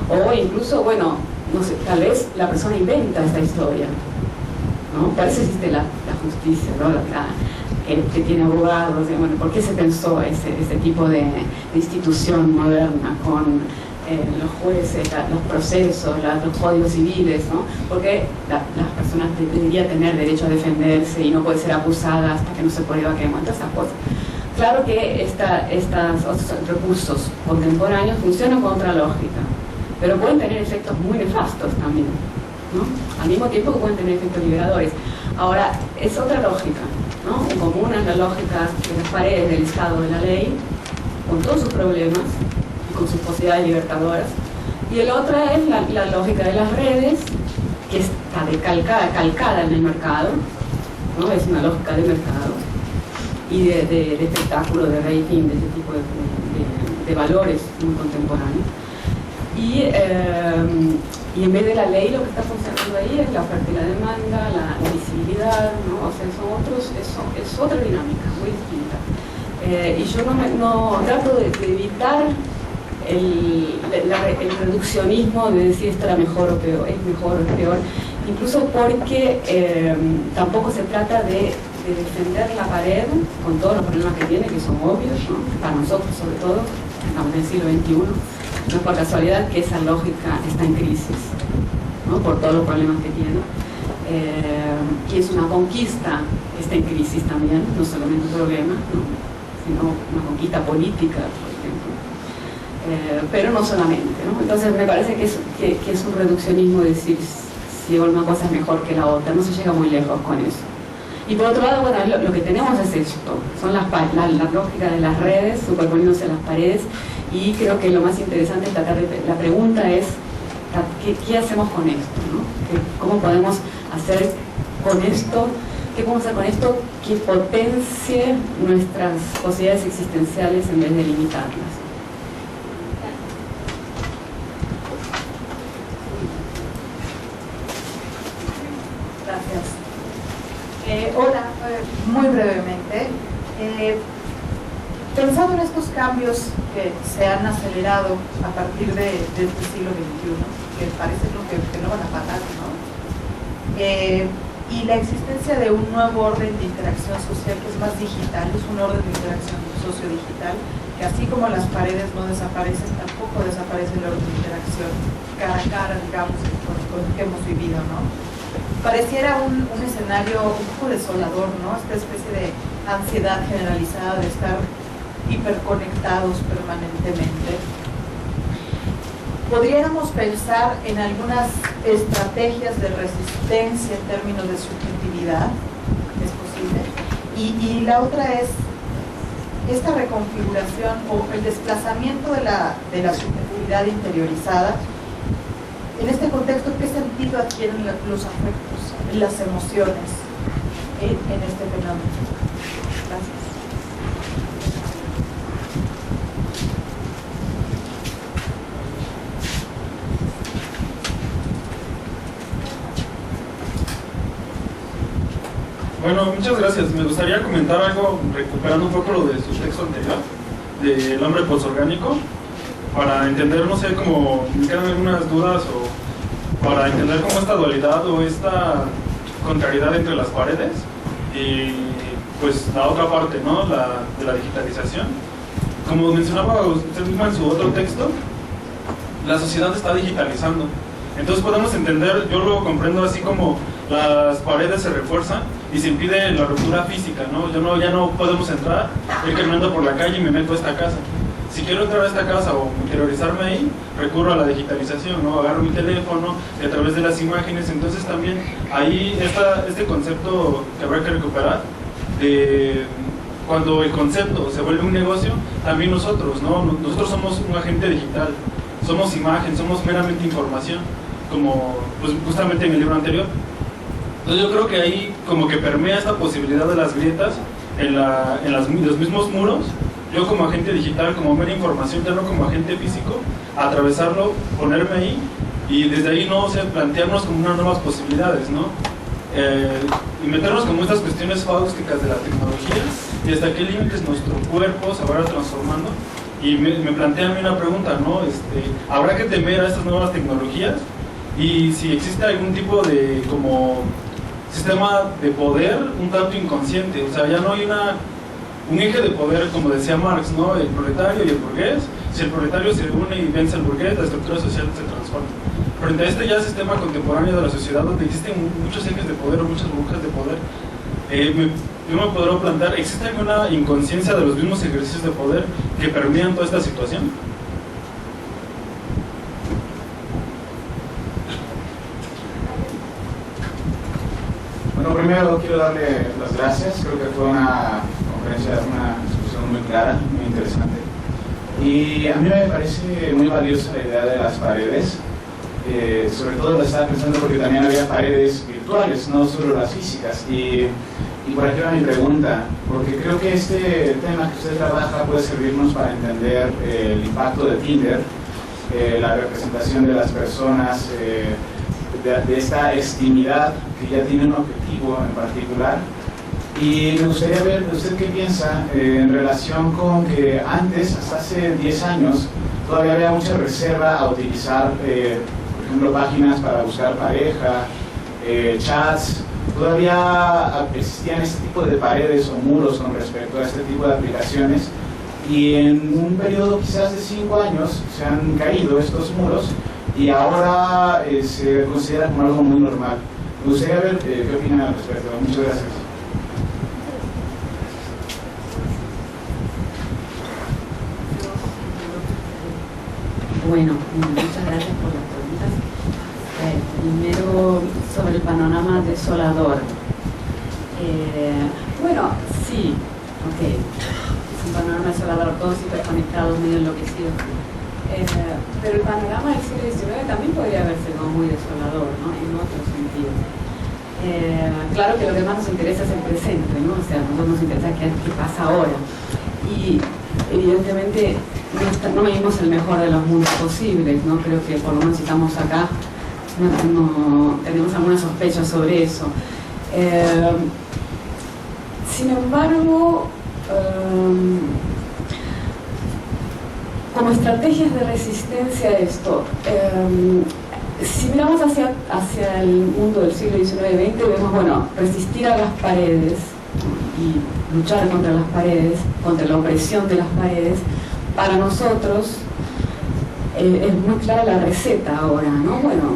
o incluso, bueno, no sé, tal vez la persona inventa esta historia, ¿no? Para eso existe la justicia, ¿no?, que tiene abogados, bueno, ¿por qué se pensó ese tipo de institución moderna con los jueces, los procesos, los códigos civiles, ¿no? Porque las personas deberían tener derecho a defenderse y no puede ser acusada hasta que no se prueba que todas esas cosas. Claro que estos recursos contemporáneos funcionan con otra lógica, pero pueden tener efectos muy nefastos también, ¿no?, al mismo tiempo que pueden tener efectos liberadores. Ahora, es otra lógica, ¿no? Como una es la lógica de las paredes del Estado de la ley, con todos sus problemas y con sus posibilidades libertadoras, y el otra es la lógica de las redes, que está calcada en el mercado, ¿no? Es una lógica de mercado y de espectáculo, de rating, de ese tipo de valores muy contemporáneos. Y en vez de la ley, lo que está funcionando ahí es la oferta y la demanda, la visibilidad, ¿no? O sea, es otra dinámica muy distinta. Y yo no trato de evitar el reduccionismo de decir esto era mejor o peor, es mejor o es peor, incluso porque tampoco se trata de defender la pared con todos los problemas que tiene, que son obvios, ¿no? Para nosotros sobre todo, estamos en el siglo XXI, no es por casualidad que esa lógica está en crisis, ¿no? Por todos los problemas que tiene. Y es una conquista, está en crisis también, no solamente un problema, ¿no? Sino una conquista política, por ejemplo. Pero no solamente, ¿no? Entonces me parece que es un reduccionismo decir si una cosa es mejor que la otra, no se llega muy lejos con eso. Y por otro lado, bueno, lo que tenemos es esto, son la lógica de las redes superponiéndose a las paredes, y creo que lo más interesante es la pregunta es ¿qué hacemos con esto? ¿No? ¿Cómo podemos hacer con esto? ¿Qué podemos hacer con esto que potencie nuestras posibilidades existenciales en vez de limitarlas? Hola, muy brevemente. Pensando en estos cambios que se han acelerado a partir de este siglo XXI, que parece que no van a parar, ¿no? Y la existencia de un nuevo orden de interacción social que es más digital, es un orden de interacción sociodigital, que así como las paredes no desaparecen, tampoco desaparece el orden de interacción cara a cara, digamos, con el que hemos vivido, ¿no? Pareciera un escenario un poco desolador, ¿no? Esta especie de ansiedad generalizada de estar hiperconectados permanentemente. Podríamos pensar en algunas estrategias de resistencia en términos de subjetividad, es posible, y la otra es esta reconfiguración o el desplazamiento de la subjetividad interiorizada. En este contexto, ¿qué sentido adquieren los afectos, las emociones en este fenómeno? Gracias. Bueno, muchas gracias. Me gustaría comentar algo, recuperando un poco lo de su texto anterior, del hombre posorgánico, para entender, no sé, como me quedan algunas dudas, o para entender cómo esta dualidad o esta contrariedad entre las paredes y pues la otra parte, ¿no? De la digitalización. Como mencionaba usted misma en su otro texto, la sociedad está digitalizando. Entonces podemos entender, yo lo comprendo así como las paredes se refuerzan y se impide la ruptura física, ¿no? Ya no podemos entrar, ir caminando por la calle y me meto a esta casa. Si quiero entrar a esta casa o interiorizarme ahí, recurro a la digitalización, ¿no? Agarro mi teléfono y a través de las imágenes. Entonces también ahí está este concepto que habrá que recuperar de cuando el concepto se vuelve un negocio, también nosotros, ¿no? Nosotros somos un agente digital, somos imagen, somos meramente información, como pues justamente en el libro anterior. Entonces yo creo que ahí como que permea esta posibilidad de las grietas en los mismos muros. Yo como agente digital, como mera información, ya no como agente físico, atravesarlo, ponerme ahí y desde ahí no, o sea, plantearnos como unas nuevas posibilidades, ¿no? Y meternos como estas cuestiones fáusticas de la tecnología y hasta qué límites nuestro cuerpo se va transformando. Y me plantea a mí una pregunta, ¿no? ¿Habrá que temer a estas nuevas tecnologías? Y si existe algún tipo de como sistema de poder un tanto inconsciente, o sea, ya no hay un eje de poder, como decía Marx, ¿no? El proletario y el burgués. Si el proletario se une y vence al burgués, la estructura social se transforma. Frente a este ya sistema contemporáneo de la sociedad, donde existen muchos ejes de poder o muchas burbujas de poder, yo me podré plantear, ¿existe alguna inconsciencia de los mismos ejercicios de poder que permean toda esta situación? Bueno, primero quiero darle las gracias. Creo que fue una discusión muy clara, muy interesante. Y a mí me parece muy valiosa la idea de las paredes, sobre todo lo estaba pensando porque también había paredes virtuales, no solo las físicas. Y por aquí va mi pregunta, porque creo que este tema que usted trabaja puede servirnos para entender el impacto de Tinder, la representación de las personas, de esta extimidad que ya tiene un objetivo en particular. Y me gustaría ver usted qué piensa en relación con que antes, hasta hace 10 años, todavía había mucha reserva a utilizar, por ejemplo, páginas para buscar pareja, chats. Todavía existían este tipo de paredes o muros con respecto a este tipo de aplicaciones, y en un periodo quizás de 5 años se han caído estos muros y ahora se considera como algo muy normal. Me gustaría ver qué opinan al respecto. Muchas gracias. Bueno, muchas gracias por las preguntas. Primero, sobre el panorama desolador. Bueno, sí, ok. Es un panorama desolador, todos hiperconectados, medio enloquecidos. Pero el panorama del siglo XIX también podría haber sido muy desolador, ¿no? En otros sentidos. Claro que lo que más nos interesa es el presente, ¿no? O sea, a nosotros nos interesa qué pasa ahora. Y evidentemente no vivimos el mejor de los mundos posibles, ¿no? Creo que por lo menos si estamos acá no tenemos alguna sospecha sobre eso. Sin embargo, como estrategias de resistencia a esto, si miramos hacia el mundo del siglo XIX-XX, vemos, bueno, resistir a las paredes y luchar contra las paredes, contra la opresión de las paredes. Para nosotros es muy clara la receta ahora, ¿no? Bueno,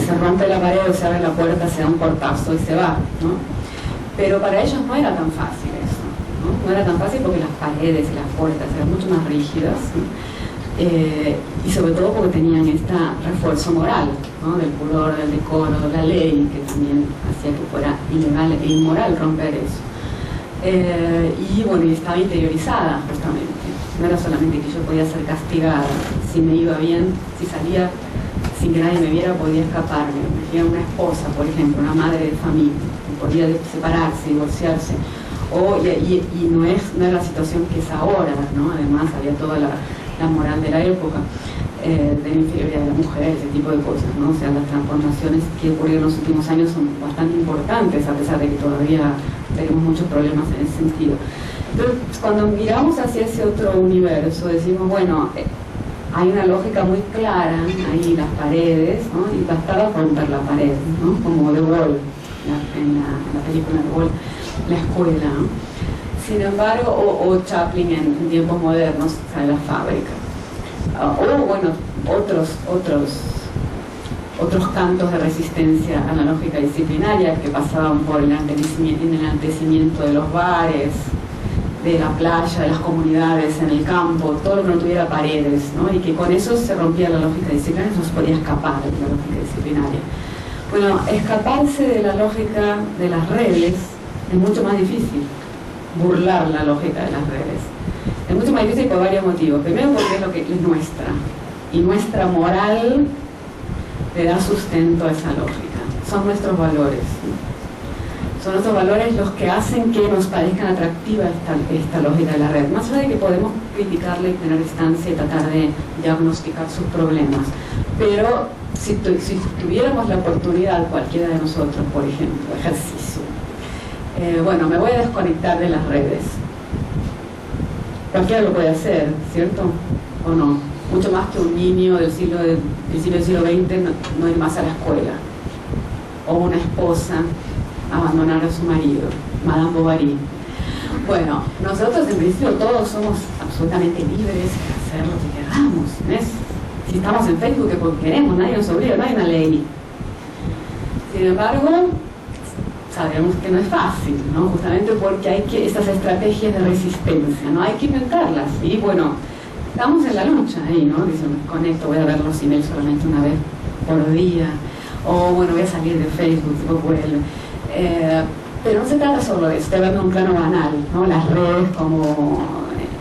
se rompe la pared o se abre la puerta, se da un portazo y se va, ¿no? Pero para ellos no era tan fácil eso, ¿no? No era tan fácil porque las paredes y las puertas eran mucho más rígidas, ¿no? Y sobre todo porque tenían este refuerzo moral, ¿no? Del pudor, del decoro, de la ley, que también hacía que fuera ilegal e inmoral romper eso. Y bueno, y estaba interiorizada justamente. No era solamente que yo podía ser castigada, si me iba bien, si salía sin que nadie me viera, podía escaparme. Era una esposa, por ejemplo, una madre de familia, que podía separarse, divorciarse. Y no era la situación que es ahora, ¿no? Además había toda la moral de la época, de la inferioridad de la mujer, ese tipo de cosas, ¿no? O sea, las transformaciones que ocurrieron en los últimos años son bastante importantes, a pesar de que todavía tenemos muchos problemas en ese sentido. Entonces, cuando miramos hacia ese otro universo, decimos, bueno, hay una lógica muy clara, ahí las paredes, ¿no? Y bastaba romper la pared, ¿no? Como The Wall, en la película The Wall, la escuela, ¿no? Sin embargo, o Chaplin en tiempos modernos, o sea, la fábrica. O bueno, otros cantos de resistencia a la lógica disciplinaria que pasaban por el enaltecimiento de los bares, de la playa, de las comunidades, en el campo, todo lo que no tuviera paredes, ¿no? Y que con eso se rompía la lógica disciplinaria, no se podía escapar de la lógica disciplinaria. Bueno, escaparse de la lógica de las redes es mucho más difícil, burlar la lógica de las redes. Es mucho más difícil por varios motivos. Primero porque es lo que es nuestra, y nuestra moral le da sustento a esa lógica. Son nuestros valores, ¿no? Son nuestros valores los que hacen que nos parezcan atractiva esta lógica de la red. Más allá de que podemos criticarla y tener distancia y tratar de diagnosticar sus problemas. Pero si tuviéramos la oportunidad, cualquiera de nosotros, por ejemplo, ejercicio, bueno, me voy a desconectar de las redes. Cualquiera lo puede hacer, ¿cierto? ¿O no? Mucho más que un niño del siglo XX no ir más a la escuela. O una esposa abandonar a su marido, Madame Bovary. Bueno, nosotros en principio todos somos absolutamente libres de hacer lo que queramos, ¿ves? Si estamos en Facebook es porque queremos, nadie nos obliga, no hay una ley. Sin embargo, sabemos que no es fácil, ¿no? Justamente porque hay estas estrategias de resistencia, ¿no? Hay que inventarlas. Y bueno, estamos en la lucha ahí, ¿no? Dicen, me conecto, voy a ver los emails solamente una vez por día. O bueno, voy a salir de Facebook, después vuelvo. Pero no se trata solo de esto, de verlo en un plano banal, ¿no? Las redes como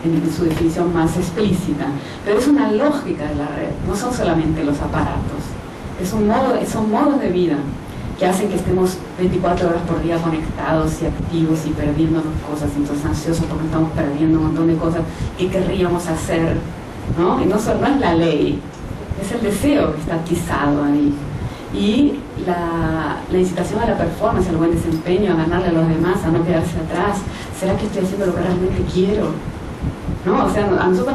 en su definición más explícita, pero es una lógica de la red, no son solamente los aparatos, son modos de vida que hacen que estemos 24 horas por día conectados y activos y perdiéndonos cosas, entonces ansiosos porque estamos perdiendo un montón de cosas que querríamos hacer, ¿no? Y no es la ley, es el deseo que está atizado ahí. Y la incitación a la performance, al buen desempeño, a ganarle a los demás, a no quedarse atrás. ¿Será que estoy haciendo lo que realmente quiero? ¿No? O sea, a nosotros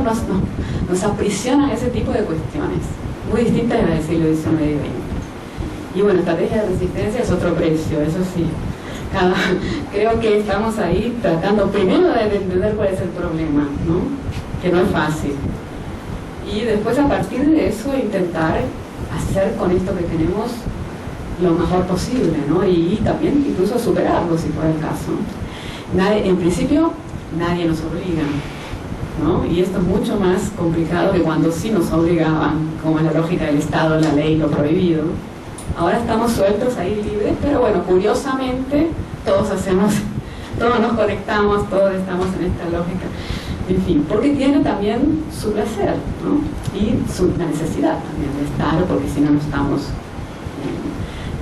nos aprisionan ese tipo de cuestiones, muy distintas de la del siglo XIX y XX. Y bueno, estrategia de resistencia es otro precio, eso sí. Creo que estamos ahí tratando primero de entender cuál es el problema, ¿no? Que no es fácil. Y después, a partir de eso, intentar hacer con esto que tenemos lo mejor posible, ¿no? Y también incluso superarlo, si fuera el caso. En principio, nadie nos obliga, ¿no? Y esto es mucho más complicado que cuando sí nos obligaban, como en la lógica del Estado, la ley, lo prohibido. Ahora estamos sueltos ahí, libres, pero bueno, curiosamente todos nos conectamos, todos estamos en esta lógica. En fin, porque tiene también su placer, ¿no? Y la necesidad también de estar, porque si no, no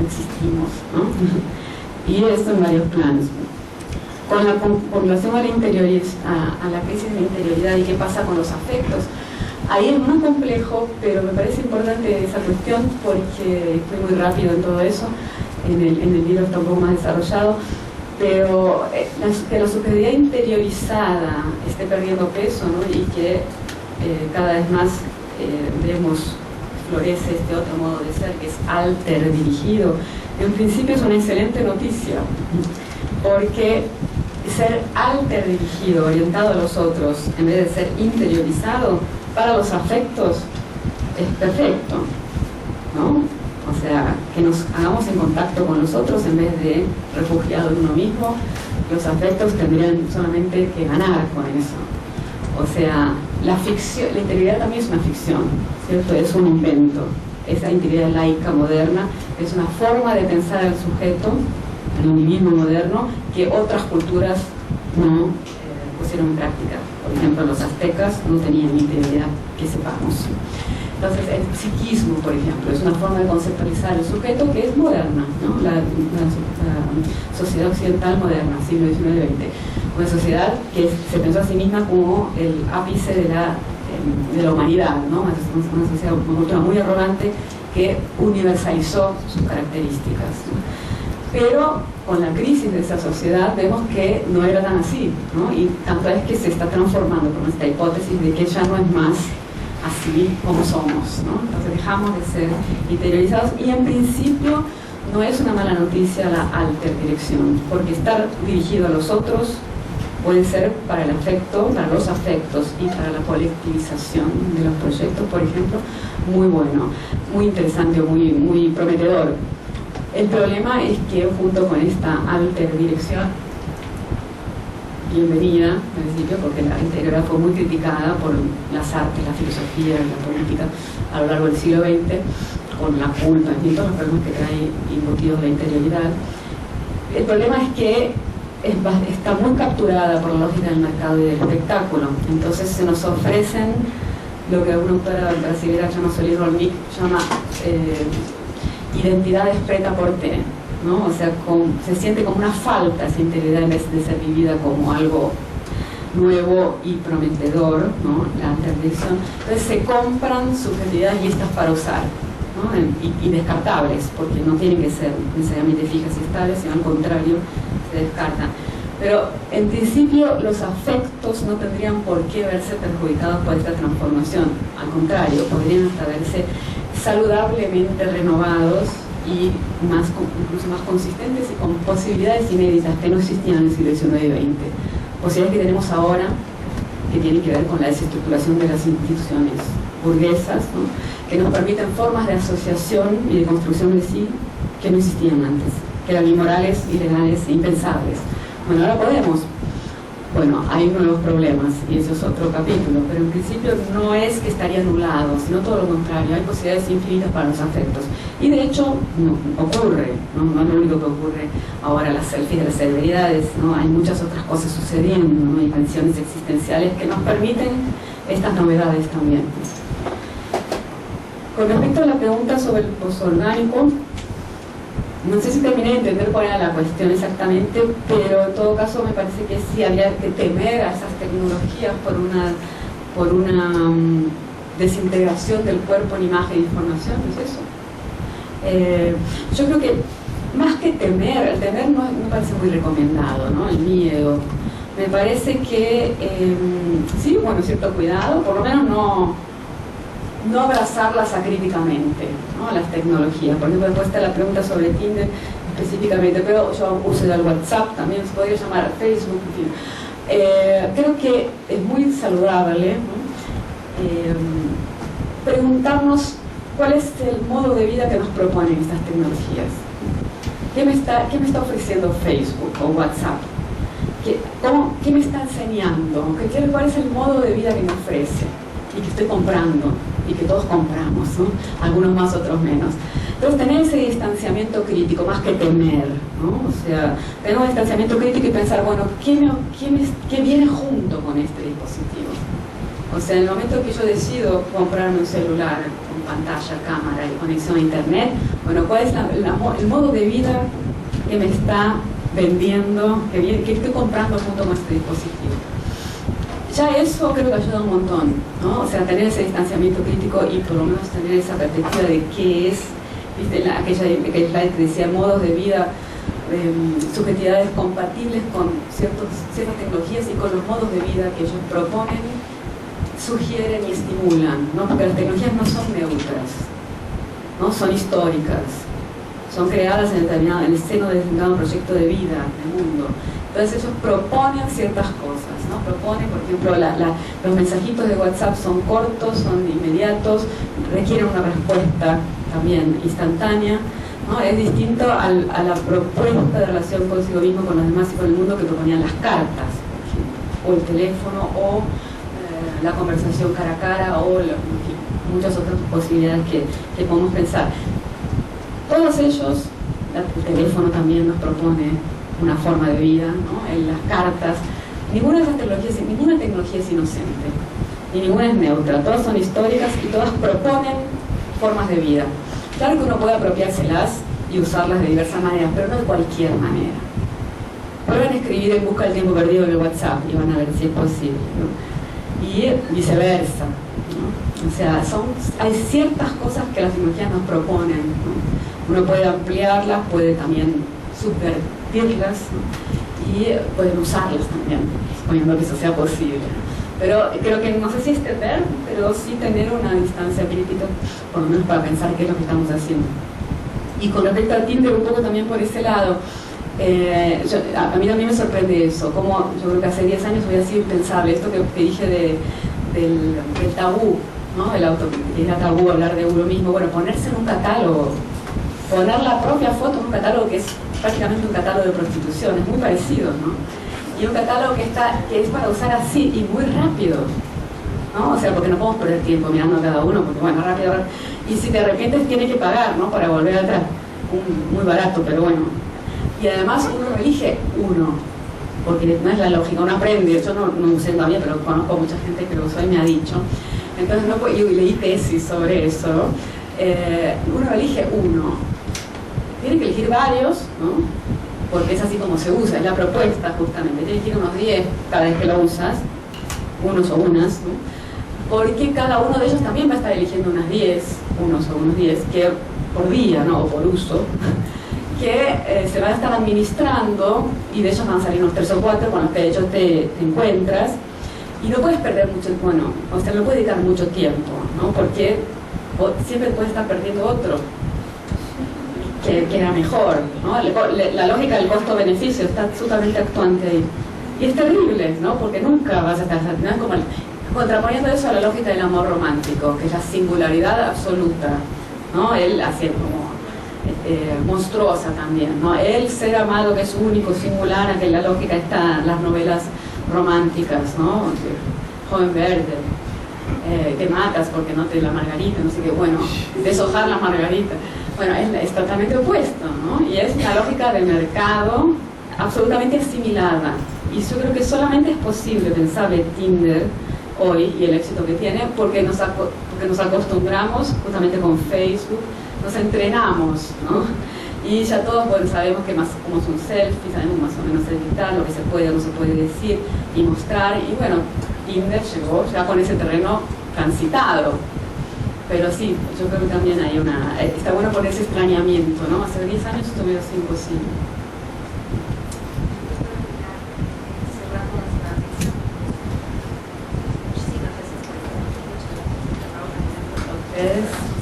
existimos, ¿no? Y esto en varios planos. Con relación a la crisis de la interioridad y qué pasa con los afectos, ahí es muy complejo, pero me parece importante esa cuestión porque fui muy rápido en todo eso, en el libro está un poco más desarrollado, pero que la subjetividad interiorizada esté perdiendo peso, ¿no? Y que cada vez más florece este otro modo de ser que es alter dirigido. En principio es una excelente noticia, porque ser alter dirigido, orientado a los otros, en vez de ser interiorizado para los afectos, es perfecto, ¿no? O sea, que nos hagamos en contacto con los otros en vez de refugiado en uno mismo. Los afectos tendrían solamente que ganar con eso. O sea, la interioridad también es una ficción, ¿cierto? Es un invento. Esa interioridad laica moderna es una forma de pensar al sujeto, el individuo moderno, que otras culturas no pusieron en práctica. Por ejemplo, los aztecas no tenían interioridad, que sepamos. Entonces, el psiquismo, por ejemplo, es una forma de conceptualizar el sujeto que es moderna, ¿no? La sociedad occidental moderna, siglo XIX y XX. Una sociedad que se pensó a sí misma como el ápice de la humanidad, ¿no? Una sociedad, una cultura muy arrogante que universalizó sus características, ¿no? Pero con la crisis de esa sociedad vemos que no era tan así, ¿no? Y tanto es que se está transformando con esta hipótesis de que ya no es más así como somos, ¿no? Entonces dejamos de ser interiorizados y en principio no es una mala noticia la alterdirección, porque estar dirigido a los otros puede ser para el afecto, para los afectos y para la colectivización de los proyectos, por ejemplo, muy bueno, muy interesante, muy prometedor. El problema es que junto con esta alterdirección, bienvenida al principio, porque la interioridad fue muy criticada por las artes, la filosofía, la política a lo largo del siglo XX, con la culpa y todos los problemas que trae embutidos la interioridad. El problema es que está muy capturada por la lógica del mercado y del espectáculo. Entonces se nos ofrecen lo que una autora brasileña llama Solis Rolnik, llama identidades prêt-à-porter, ¿no? O sea, se siente como una falta esa integridad en vez de ser vivida como algo nuevo y prometedor, ¿no? La interdicción. Entonces se compran subjetividades listas para usar, ¿no? y descartables, porque no tienen que ser necesariamente fijas y estables, sino al contrario, se descartan. Pero en principio los afectos no tendrían por qué verse perjudicados por esta transformación, al contrario, podrían hasta verse saludablemente renovados y incluso más consistentes y con posibilidades inéditas que no existían en el siglo XIX y XX. Posibilidades que tenemos ahora que tienen que ver con la desestructuración de las instituciones burguesas, ¿no? Que nos permiten formas de asociación y de construcción de sí que no existían antes, que eran inmorales, ilegales e impensables. Bueno, ahora podemos. Bueno, hay nuevos problemas y eso es otro capítulo, pero en principio no es que estaría anulado, sino todo lo contrario, hay posibilidades infinitas para los afectos. Y de hecho, ocurre, no es lo único que ocurre ahora, las selfies de las celebridades, ¿no? Hay muchas otras cosas sucediendo, ¿no? Hay tensiones existenciales que nos permiten estas novedades también. Con respecto a la pregunta sobre el posorgánico, no sé si terminé de entender cuál era la cuestión exactamente, pero en todo caso me parece que sí habría que temer a esas tecnologías por una desintegración del cuerpo en imagen e información, ¿no es eso? Yo creo que más que temer, el temer no me parece muy recomendado, ¿no? El miedo. Me parece que sí, bueno, cierto cuidado, por lo menos no abrazarlas acríticamente, ¿no? Las tecnologías. Por ejemplo, después está la pregunta sobre Tinder específicamente, pero yo uso el WhatsApp, también se podría llamar Facebook, en fin. Creo que es muy saludable, ¿no? Preguntarnos cuál es el modo de vida que nos proponen estas tecnologías. ¿Qué me está ofreciendo Facebook o WhatsApp? ¿Qué me está enseñando? ¿Cuál es el modo de vida que me ofrece? Y que estoy comprando, y que todos compramos, ¿no? Algunos más, otros menos. Entonces, tener ese distanciamiento crítico, más que temer, ¿no? O sea, tener un distanciamiento crítico y pensar, bueno, ¿qué viene junto con este dispositivo? O sea, en el momento que yo decido comprarme un celular con pantalla, cámara y conexión a internet, bueno, ¿cuál es el modo de vida que me está vendiendo, que estoy comprando junto con este dispositivo? Ya eso creo que ayuda un montón, ¿no? O sea, tener ese distanciamiento crítico y por lo menos tener esa perspectiva de qué es, ¿viste? Aquella slide que decía modos de vida, subjetividades compatibles con ciertas tecnologías y con los modos de vida que ellos proponen, sugieren y estimulan, ¿no? Porque las tecnologías no son neutras, ¿no? Son históricas, son creadas en el seno de determinado proyecto de vida del mundo. Entonces ellos proponen ciertas cosas, ¿no? Proponen, por ejemplo, los mensajitos de WhatsApp son cortos, son inmediatos, requieren una respuesta también instantánea, ¿no? Es distinto a la propuesta de relación consigo mismo, con los demás y con el mundo que proponían las cartas, por ejemplo, o el teléfono, o la conversación cara a cara, o en fin, muchas otras posibilidades que podemos pensar. Todos ellos, el teléfono también nos propone una forma de vida, ¿no? En las cartas, ninguna de esas tecnologías, ninguna tecnología es inocente, y ninguna es neutra, todas son históricas y todas proponen formas de vida. Claro que uno puede apropiárselas y usarlas de diversas maneras, pero no de cualquier manera. Pueden escribir en busca del tiempo perdido en el WhatsApp y van a ver si es posible, ¿no? Y viceversa, ¿no? O sea, hay ciertas cosas que las tecnologías nos proponen, ¿no? Uno puede ampliarlas, puede también subvertirlas, ¿no? Y pueden usarlas también, suponiendo que eso sea posible. Pero creo que no sé si extender, pero sí tener una distancia crítica, por lo menos para pensar qué es lo que estamos haciendo. Y con respecto a Tinder, un poco también por ese lado, a mí también me sorprende eso, como yo creo que hace 10 años hubiera sido impensable esto que dije del tabú, ¿no? Que era tabú hablar de uno mismo, bueno, ponerse en un catálogo, poner la propia foto en un catálogo que es prácticamente un catálogo de prostitución, es muy parecido, ¿no? Y un catálogo que es para usar así y muy rápido, ¿no? O sea, porque no podemos perder tiempo mirando a cada uno, porque bueno, rápido, y si te arrepientes tienes que pagar, ¿no? Para volver atrás, muy barato, pero bueno. Y además uno elige uno, porque no es la lógica, uno aprende. Yo no usé todavía, pero conozco mucha gente que lo usó y me ha dicho. Entonces yo leí tesis sobre eso. Uno elige uno, tiene que elegir varios, ¿no? Porque es así como se usa, es la propuesta justamente. Tienes que elegir unos 10 cada vez que lo usas, unos o unas, ¿no? Porque cada uno de ellos también va a estar eligiendo unos 10 que por día, ¿no? O por uso, que se van a estar administrando, y de ellos van a salir unos 3 o 4 con los que de hecho te encuentras, y no puedes perder mucho, bueno, o sea, no puedes dedicar mucho tiempo, ¿no? Porque siempre puedes estar perdiendo otro que era mejor, ¿no? La lógica del costo-beneficio está absolutamente actuante ahí, y es terrible, ¿no? Porque nunca vas a estar satisfecho, como contraponiendo eso a la lógica del amor romántico, que es la singularidad absoluta, ¿no? Él así como monstruosa también, ¿no? El ser amado que es único, singular, que la lógica está en las novelas románticas, ¿no? Joven verde, te matas porque no te la margarita, no sé qué, bueno, deshojar la margarita, bueno, es totalmente opuesto, ¿no? Y es una lógica del mercado absolutamente asimilada, y yo creo que solamente es posible pensar de Tinder hoy y el éxito que tiene, porque nos acostumbramos justamente con Facebook, nos entrenamos, ¿no? Y ya todos sabemos que cómo es un selfie, sabemos más o menos editar, lo que se puede o no se puede decir y mostrar, y bueno, Tinder llegó ya con ese terreno transitado. Pero sí, yo creo que también hay está bueno por ese extrañamiento, ¿no? Hace 10 años esto me sido imposible. Muchísimas gracias por la